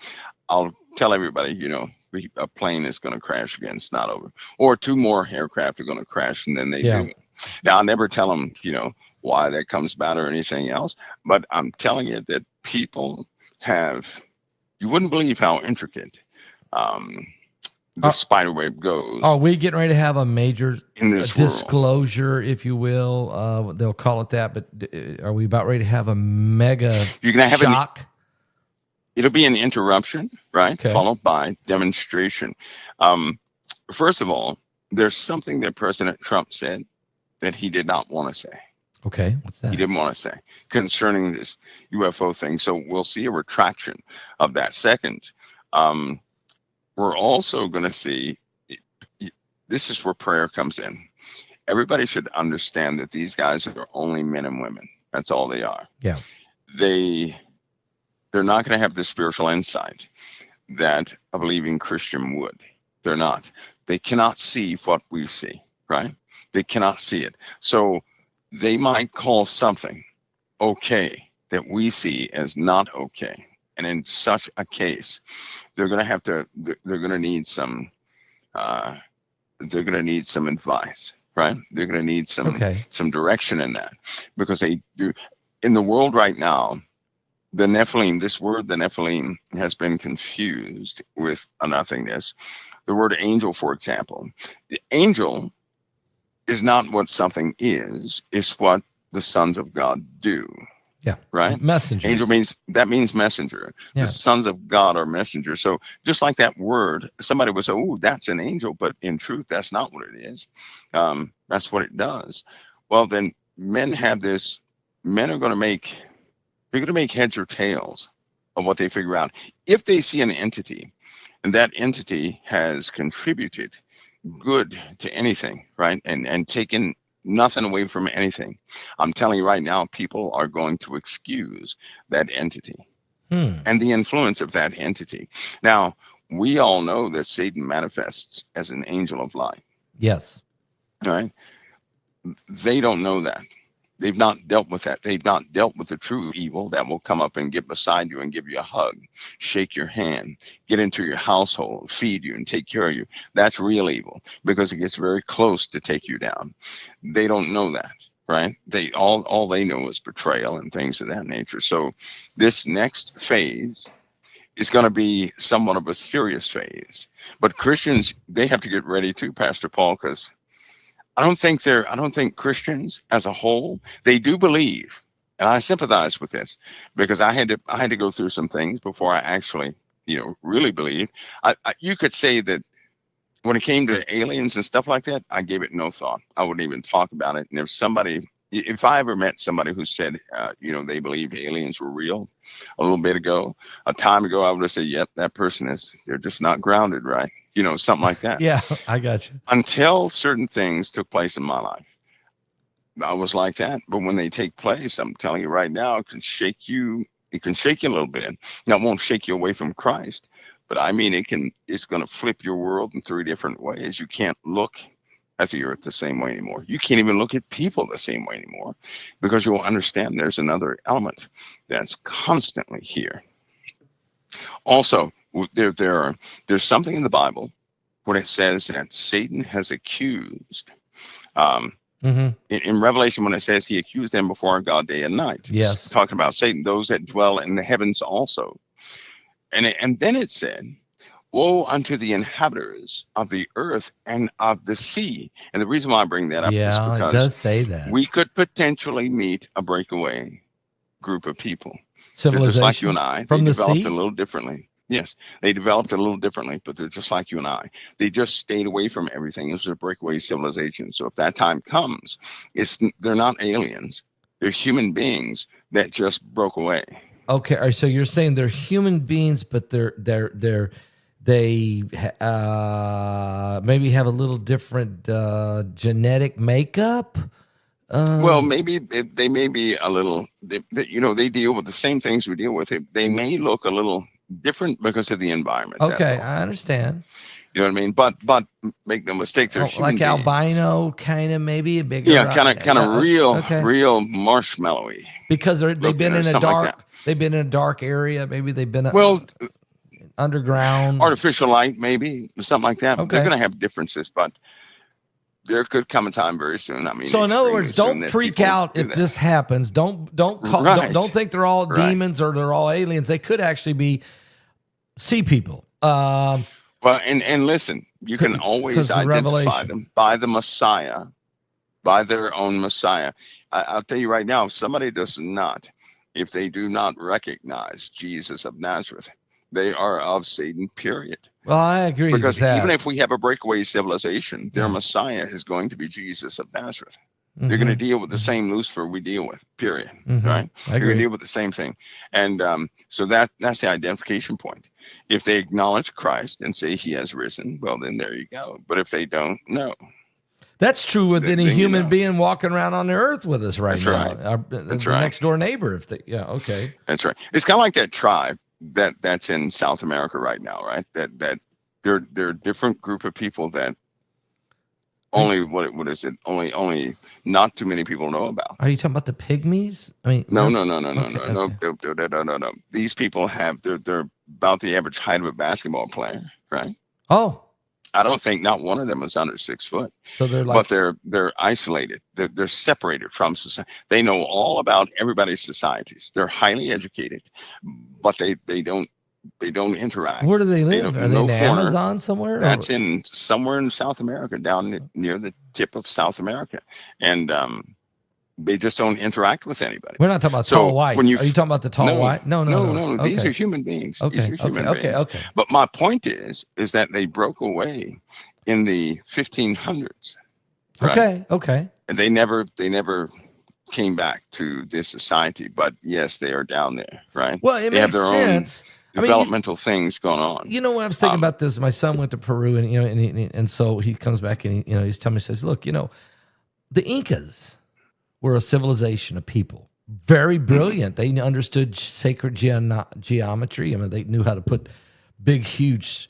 I'll tell everybody, a plane is going to crash again. It's not over. Or 2 more aircraft are going to crash, and then they do. Now, I'll never tell them, why that comes about or anything else. But I'm telling you that people you wouldn't believe how intricate the spider web goes. Are we getting ready to have a major disclosure, world, if you will? They'll call it that, but are we about ready to have a mega shock? It'll be an interruption, right? Okay. Followed by demonstration. First of all, there's something that President Trump said that he did not want to say. Okay, what's that? He didn't want to say concerning this UFO thing. So we'll see a retraction of that. Second, we're also going to see, this is where prayer comes in. Everybody should understand that these guys are only men and women. That's all they are. Yeah. They're not going to have the spiritual insight that a believing Christian would. They're not. They cannot see what we see, right? They cannot see it. So they might call something okay that we see as not okay. And in such a case, they're going to need some advice, right? They're going to need some direction in that, because they do. In the world right now, the Nephilim, this word, the Nephilim, has been confused with a nothingness. The word angel, for example, the angel is not what something is, it's what the sons of God do. Yeah. Right? Messenger. Angel means messenger. Yeah. The sons of God are messengers. So just like that word, somebody would say, oh, that's an angel, but in truth, that's not what it is. That's what it does. Well, then men are going to make heads or tails of what they figure out. If they see an entity and that entity has contributed good to anything, right? And taken nothing away from anything, I'm telling you right now, people are going to excuse that entity and the influence of that entity. Now, we all know that Satan manifests as an angel of light. Yes. All right. They don't know that. They've not dealt with that. They've not dealt with the true evil that will come up and get beside you and give you a hug, shake your hand, get into your household, feed you and take care of you. That's real evil, because it gets very close to take you down. They don't know that, right? All they know is betrayal and things of that nature. So this next phase is going to be somewhat of a serious phase. But Christians, they have to get ready too, Pastor Paul, because I don't think Christians as a whole, they do believe, and I sympathize with this, because I had to go through some things before I actually, really believe. You could say that when it came to aliens and stuff like that, I gave it no thought. I wouldn't even talk about it. And if I ever met somebody who said, they believed aliens were real a time ago, I would have said, yep, that person they're just not grounded, right? Something like that. Yeah, I got you. Until certain things took place in my life, I was like that. But when they take place, I'm telling you right now, it can shake you. It can shake you a little bit. Now, it won't shake you away from Christ, but I mean, it's going to flip your world in 3 different ways. You can't look at the earth the same way anymore. You can't even look at people the same way anymore, because you'll understand there's another element that's constantly here. Also, there's something in the Bible when it says that Satan has accused. In Revelation, when it says he accused them before our God day and night. Yes. It's talking about Satan, those that dwell in the heavens also. and then it said, woe unto the inhabitants of the earth and of the sea. And the reason why I bring that up is Yeah, it because does say that. we could potentially meet a breakaway group of people. Civilization. They're just like you and I. From they the developed sea? a little differently. Yes, they developed a little differently, but they're just like you and I. They just stayed away from everything. This is a breakaway civilization. So if that time comes, they're not aliens. They're human beings that just broke away. Okay, all right, so you're saying they're human beings, but they maybe have a little different genetic makeup. Well, maybe they may be a little. They deal with the same things we deal with. They may look a little different because of the environment. Okay, I understand. You know what I mean? But make no mistake, they're human like beings. albino, kind of maybe a bigger. Yeah, kind of real marshmallowy. Because they've been in a dark. Like they've been in a dark area. Maybe they've been underground. Artificial light, maybe something like that. Okay. They're going to have differences, but there could come a time very soon. I mean, so in other words, don't freak out if this happens. Don't think they're all demons or they're all aliens. They could actually be sea people. Well, and listen, you can always identify them by the Messiah, by their own Messiah. I'll tell you right now, if somebody does not, if they do not recognize Jesus of Nazareth, they are of Satan, period. Well, I agree because with that. Even if we have a breakaway civilization, their Messiah is going to be Jesus of Nazareth. They're going to deal with the same Lucifer we deal with, period. Right? They're going to deal with the same thing. And so that's the identification point. If they acknowledge Christ and say he has risen, well, then there you go. But if they don't, no. That's true with any human being walking around on the earth with us right now. That's the next door neighbor. Okay. That's right. It's kind of like that tribe that's in South America right now, right? That they're a different group of people that only only not too many people know about. Are you talking about the pygmies? I mean, no. These people they're about the average height of a basketball player, right? Oh, I don't think not one of them is under 6 foot. So they're like, but they're isolated. They're separated from society. They know all about everybody's societies. They're highly educated, but they don't interact. Where do they live? Are they in the Amazon somewhere? That's somewhere in South America, down near the tip of South America, and they just don't interact with anybody. We're not talking about tall whites. Are you talking about the tall white? No. Okay. These are human beings. Okay. These are human beings. Okay. But my point is that they broke away in the 1500s. Right? Okay. And they never came back to this society. But yes, they are down there, right? Well, it makes sense. Developmental things going on. You know what I was thinking about this? My son went to Peru, and and so he comes back and he's telling me, says, look, the Incas were a civilization of people, very brilliant. They understood sacred geometry. I mean, they knew how to put big, huge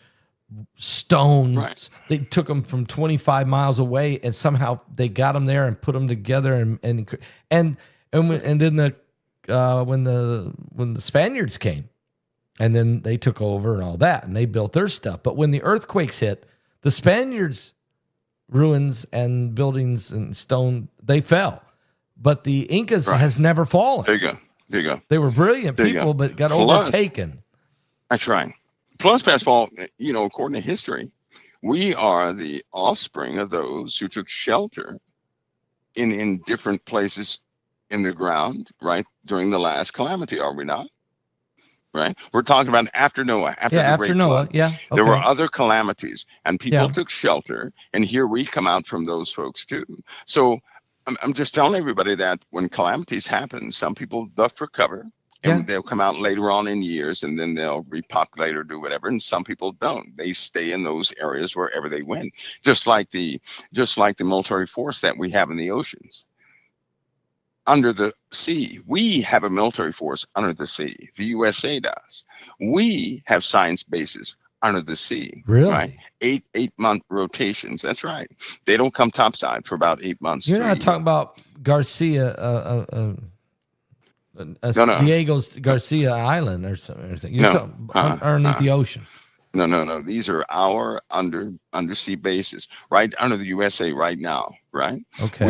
stones. Right. They took them from 25 miles away, and somehow they got them there and put them together. And then when the Spaniards came, and then they took over and all that, and they built their stuff. But when the earthquakes hit, the Spaniards' ruins and buildings and stone, they fell. But the Incas has never fallen. There you go. They were brilliant people, but got overtaken. That's right. Plus, Pastor Paul, according to history, we are the offspring of those who took shelter in different places in the ground, right, during the last calamity, are we not? Right? We're talking about after Noah, after Noah. Yeah. Okay. There were other calamities, and people took shelter, and here we come out from those folks too. So I'm just telling everybody that when calamities happen, some people duck for cover, and they'll come out later on in years, and then they'll repopulate or do whatever. And some people don't; they stay in those areas wherever they went. Just like the military force that we have in the oceans. Under the sea, we have a military force under the sea. The USA does. We have science bases under the sea. Really? Right? 8-month rotations. That's right. They don't come topside for about 8 months. You're not talking about Garcia, Diego's Garcia Island or something. You're talking underneath the ocean. No. These are our undersea bases right under the USA right now. Right. Okay.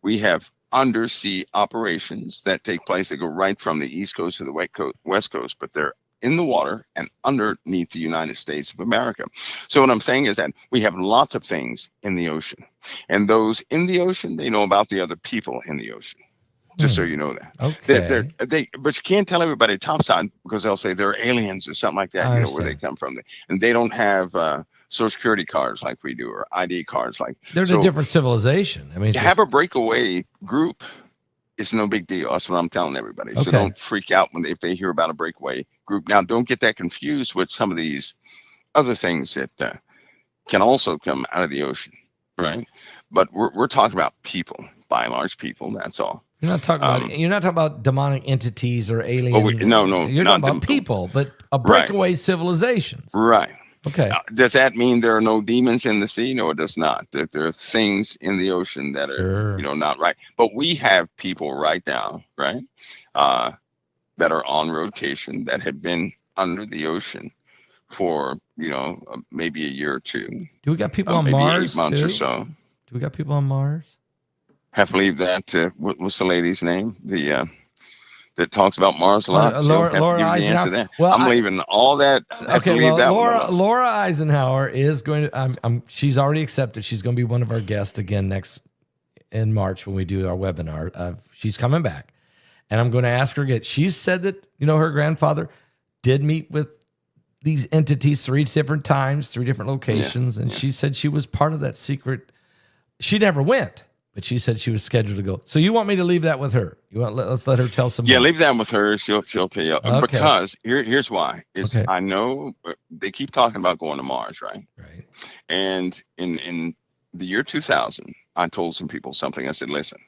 We have undersea operations that take place. They go right from the East Coast to the West Coast, but they're in the water and underneath the United States of America. So what I'm saying is that we have lots of things in the ocean, and those in the ocean, they know about the other people in the ocean. Just so you know that. Okay. But you can't tell everybody topside, because they'll say they're aliens or something like that, where they come from. And they don't have Social Security cards like we do, or ID cards like. They're a different civilization. I mean, to have a breakaway group is no big deal. That's what I'm telling everybody. Okay. So don't freak out if they hear about a breakaway group. Now, don't get that confused with some of these other things that can also come out of the ocean, right? But we're talking about people, by and large people. That's all. You're not talking about demonic entities or aliens. No. You're talking about people, but a breakaway civilizations. Right. Okay. Does that mean there are no demons in the sea? No, it does not. There are things in the ocean that are, not right. But we have people right now, right, that are on rotation that have been under the ocean for, maybe a year or two. Do we got people on Mars 8 months too? Or so. Do we got people on Mars? Have to believe that. What's the lady's name? That talks about Mars a lot. Laura Eisenhower. Well, I'm leaving all that. Laura Eisenhower is going to. She's already accepted. She's going to be one of our guests again in March when we do our webinar. She's coming back, and I'm going to ask her again. She said that her grandfather did meet with these entities 3 different times, 3 different locations, and she said she was part of that secret. She never went. But she said she was scheduled to go. So you want me to leave that with her? Let's let her tell some. Yeah, leave that with her. She'll tell you. Okay. Because here's why. I know they keep talking about going to Mars, right? Right. And in the year 2000, I told some people something. I said, listen,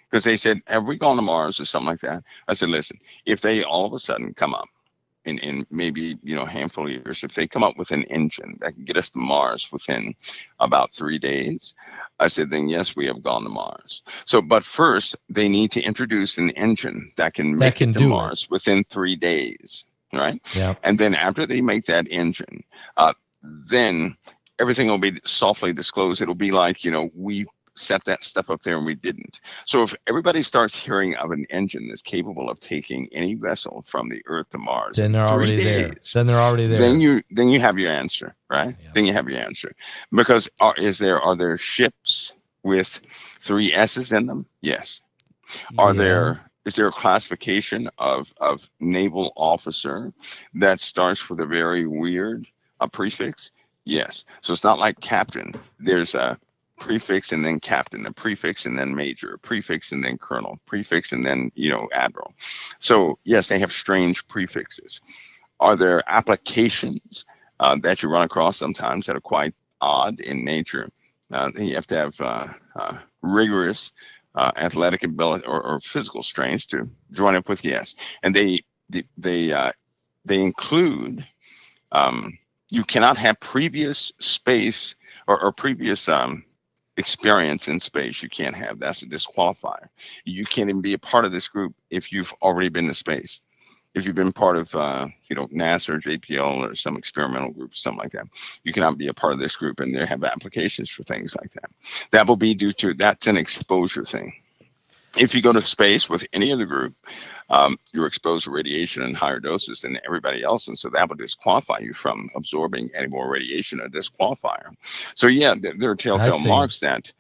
because they said, have we gone to Mars or something like that? I said, listen, if they all of a sudden come up in maybe a handful of years, if they come up with an engine that can get us to Mars within about 3 days, I said, then yes, we have gone to Mars. So, but first, they need to introduce an engine that can make it to Mars within 3 days, right? Yeah. And then after they make that engine, then everything will be softly disclosed. It'll be like, we set that stuff up there and we didn't. So if everybody starts hearing of an engine that's capable of taking any vessel from the Earth to Mars, then they're already there. Then you have your answer, right? Yeah. Then you have your answer. Because are there ships with 3 S's in them? Yes. Is there a classification of naval officer that starts with a very weird prefix? Yes. So it's not like captain. There's a prefix and then captain, a prefix and then major, a prefix and then colonel, prefix and then admiral. So yes, they have strange prefixes. Are there applications that you run across sometimes that are quite odd in nature? You have to have rigorous athletic ability or physical strength to join up with. Yes, and they include you cannot have previous space or previous experience in space. You can't have. That's a disqualifier. You can't even be a part of this group if you've already been to space. If you've been part of NASA or JPL or some experimental group, something like that, you cannot be a part of this group, and they have applications for things like that. That will be that's an exposure thing. If you go to space with any other group, you're exposed to radiation in higher doses than everybody else, and so that would disqualify you from absorbing any more radiation, a disqualifier. So yeah, there are telltale marks that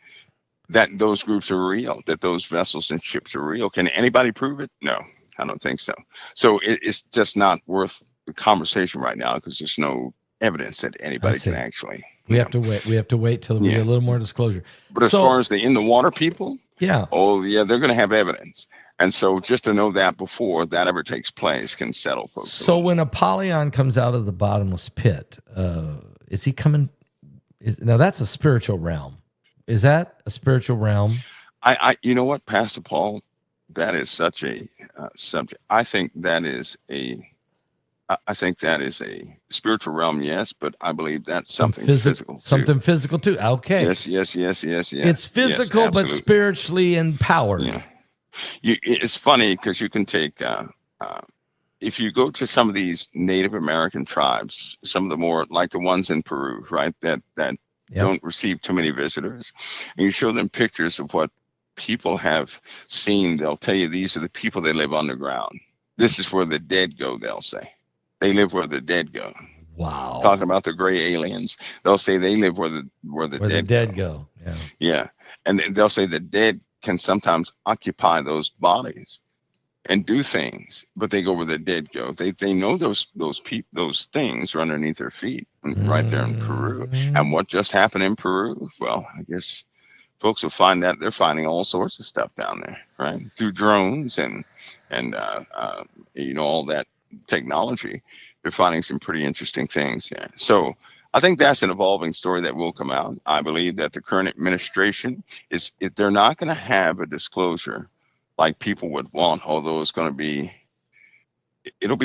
those groups are real, that those vessels and ships are real. Can anybody prove it? No, I don't think so. So it's just not worth the conversation right now because there's no evidence that anybody can actually. We have to wait. We have to wait till we get a little more disclosure. But as far as the in the water people, they're going to have evidence. And so just to know that before that ever takes place can settle folks. So when Apollyon comes out of the bottomless pit, is he coming? Now that's a spiritual realm. Is that a spiritual realm? You know what, Pastor Paul, that is such a subject. I think that is a spiritual realm, yes, but I believe that's something physical. Something physical too. Okay. Yes. It's physical, but spiritually empowered. Yeah. It's funny because you can take, if you go to some of these Native American tribes, some of the more like the ones in Peru, right, that don't receive too many visitors, and you show them pictures of what people have seen, they'll tell you these are the people that live underground. This is where the dead go, they'll say. They live where the dead go. Wow. Talking about the gray aliens, they'll say they live where the dead go. Yeah. Yeah, and they'll say the dead can sometimes occupy those bodies and do things, but they go where the dead go. They know those things are underneath their feet, right there in Peru. And what just happened in Peru? Well, I guess folks will find that they're finding all sorts of stuff down there, right? Through drones and all that technology, they're finding some pretty interesting things. Yeah. So I think that's an evolving story that will come out. I believe that the current administration they're not going to have a disclosure like people would want, although it'll be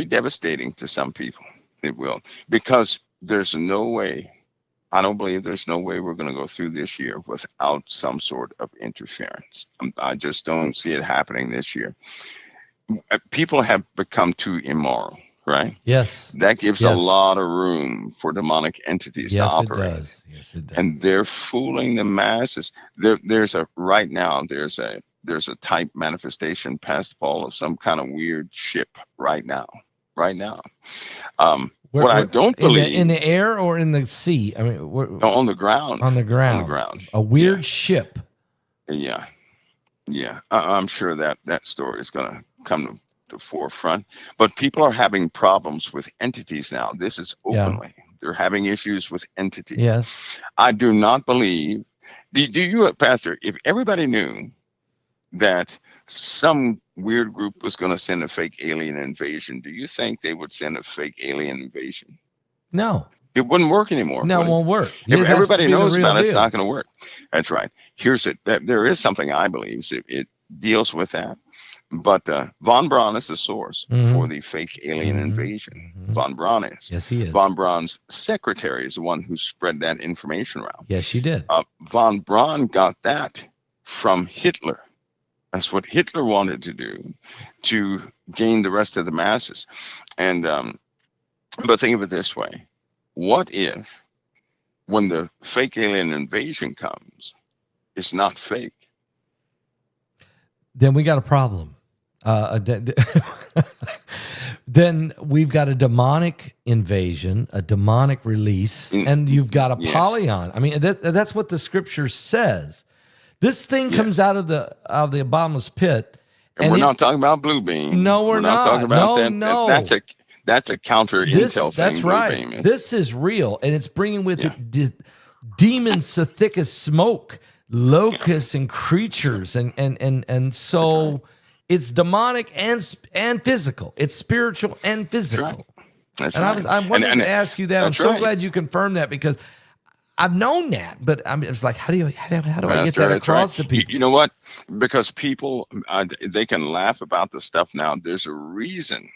devastating to some people. It will, because there's no way. I don't believe there's no way we're going to go through this year without some sort of interference. I just don't see it happening this year. People have become too immoral, right? Yes. That gives a lot of room for demonic entities to operate. Yes, it does. And they're fooling the masses. There's a type manifestation, Pastor Paul, of some kind of weird ship right now. I don't believe in the air or in the sea. I mean, on the ground. On the ground. A weird ship. Yeah. I'm sure that story is going to come to the forefront. But people are having problems with entities now. This is openly. Yeah. They're having issues with entities. Yes. I do not believe. Do you, Pastor? If everybody knew that some weird group was going to send a fake alien invasion, do you think they would send a fake alien invasion? No. It wouldn't work anymore. No, it won't work. If everybody knows about it, it's not going to work. That's right. There is something I believe. It deals with that. But Von Braun is the source for the fake alien invasion. Von Braun is. Yes, he is. Von Braun's secretary is the one who spread that information around. Yes, she did. Von Braun got that from Hitler. That's what Hitler wanted to do to gain the rest of the masses. And but think of it this way. What if when the fake alien invasion comes, it's not fake? Then we got a problem. Then we've got a demonic invasion, a demonic release, and you've got a polyon. I mean, that's what the scripture says. This thing comes out of the bottomless pit, and we're not talking about blue beam. No, we're not talking about that. No, that's a counter intel thing. That's right. This is real, and it's bringing with it demons so thick as smoke, locusts and creatures, and so it's demonic and physical. It's spiritual and physical. That's and right. I wanted to ask you that. I'm so right. glad you confirmed that, because I've known that, but it's like, how do I get that across to people? You know what? Because people, they can laugh about the stuff now. There's a reason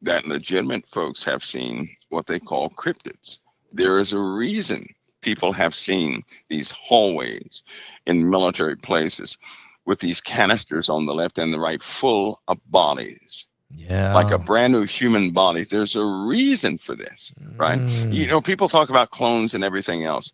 that legitimate folks have seen what they call cryptids. There is a reason people have seen these hallways in military places with these canisters on the left and the right full of bodies. Yeah. Like a brand new human body. There's a reason for this, right? People talk about clones and everything else.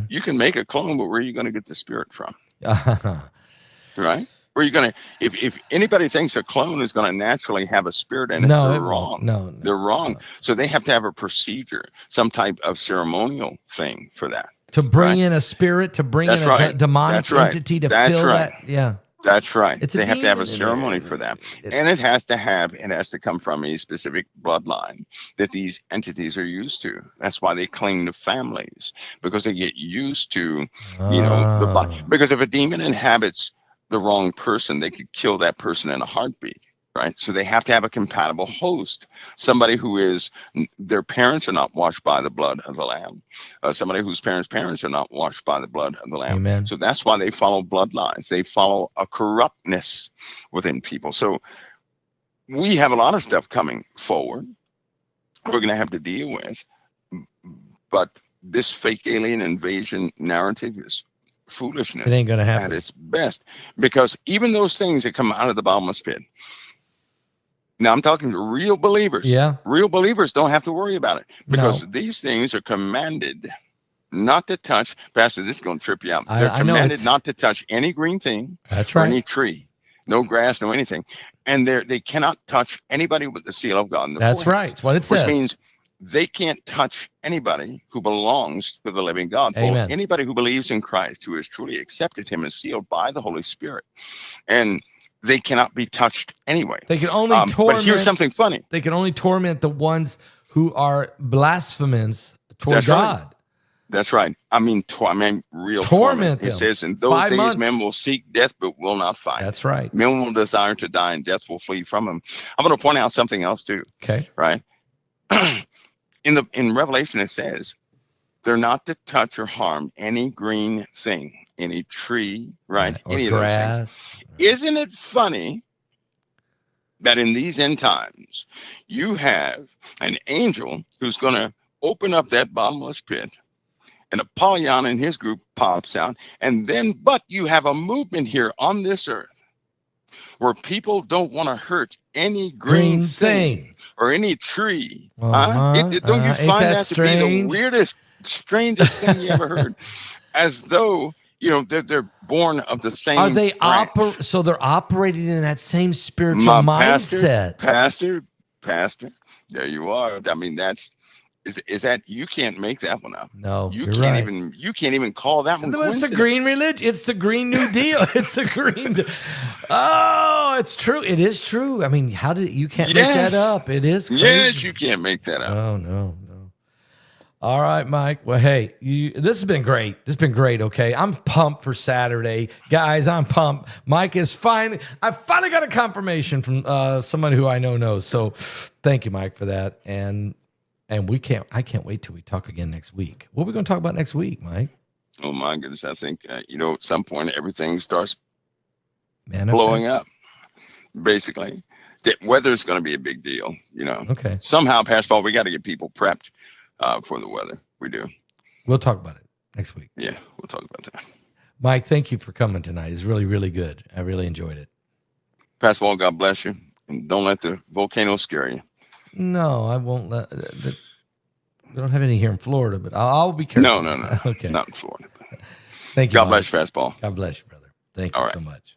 You can make a clone, but where are you going to get the spirit from? Right? Where are you going to, if anybody thinks a clone is going to naturally have a spirit in it, they're wrong. No, they're wrong. No. So they have to have a procedure, some type of ceremonial thing for that. To bring in a spirit, to bring in a demonic entity to fill that. Yeah. That's right. They have to have a ceremony for that. And it has to come from a specific bloodline that these entities are used to. That's why they cling to families, because they get used to, the body. Because if a demon inhabits the wrong person, they could kill that person in a heartbeat. Right. So they have to have a compatible host, somebody their parents are not washed by the blood of the Lamb, somebody whose parents are not washed by the blood of the Lamb. Amen. So that's why they follow bloodlines. They follow a corruptness within people. So we have a lot of stuff coming forward we're going to have to deal with. But this fake alien invasion narrative is foolishness. It ain't going to happen at its best, because even those things that come out of the bottomless pit. Now I'm talking to real believers. Yeah. Real believers don't have to worry about it, because these things are commanded not to touch. Pastor, this is going to trip you out. They're commanded not to touch any green thing or any tree. no grass, no anything. And they cannot touch anybody with the seal of God in the That's forehead, right. It's what it says. which means they can't touch anybody who belongs to the living God. Amen. Anybody who believes in Christ, who has truly accepted him and sealed by the Holy Spirit. And they cannot be touched anyway. They can only torment. But here's something funny. They can only torment the ones who are blasphemous toward That's right. God. That's right. I mean real Torment them. It says, in those 5 days months. men will seek death, but will not find. That's right. Men will desire to die, and death will flee from them. I'm going to point out something else too. Okay. Right? In Revelation, it says they're not to touch or harm any green thing, any tree, right? Or any grass. of those things. Isn't it funny that in these end times, you have an angel who's going to open up that bottomless pit, and Apollyon and his group pops out, and then, but you have a movement here on this earth where people don't want to hurt any green thing or any tree. Don't you find that to be the weirdest, strangest thing you ever heard? As though, they're born of the same. Are they so they're operating in that same spiritual mindset? Pastor, there you are. I mean, is that you can't make that one up. No, you can't even call that one. It's the green religion. It's the Green New Deal. It's the green. Oh, it's true. It is true. I mean, you can't make that up. It is crazy. Yes, you can't make that up. Oh, no. All right, Mike. Well, hey, this has been great. This has been great. Okay, I'm pumped for Saturday, guys. I'm pumped. Mike is fine. I finally got a confirmation from somebody who I know knows. So, thank you, Mike, for that. And I can't wait till we talk again next week. What are we going to talk about next week, Mike? Oh my goodness. I think, at some point everything starts blowing up. Basically, the weather's going to be a big deal, Okay. Somehow, Pastor Paul, we got to get people prepped for the weather. We do. We'll talk about it next week. Yeah, we'll talk about that. Mike, thank you for coming tonight. It's really, really good. I really enjoyed it. Pastor Paul, God bless you. And don't let the volcano scare you. No, I won't let. We don't have any here in Florida, but I'll be careful. No. Okay. Not in Florida. Thank you. God bless you, Pastor Paul. God bless you, brother. Thank you so much.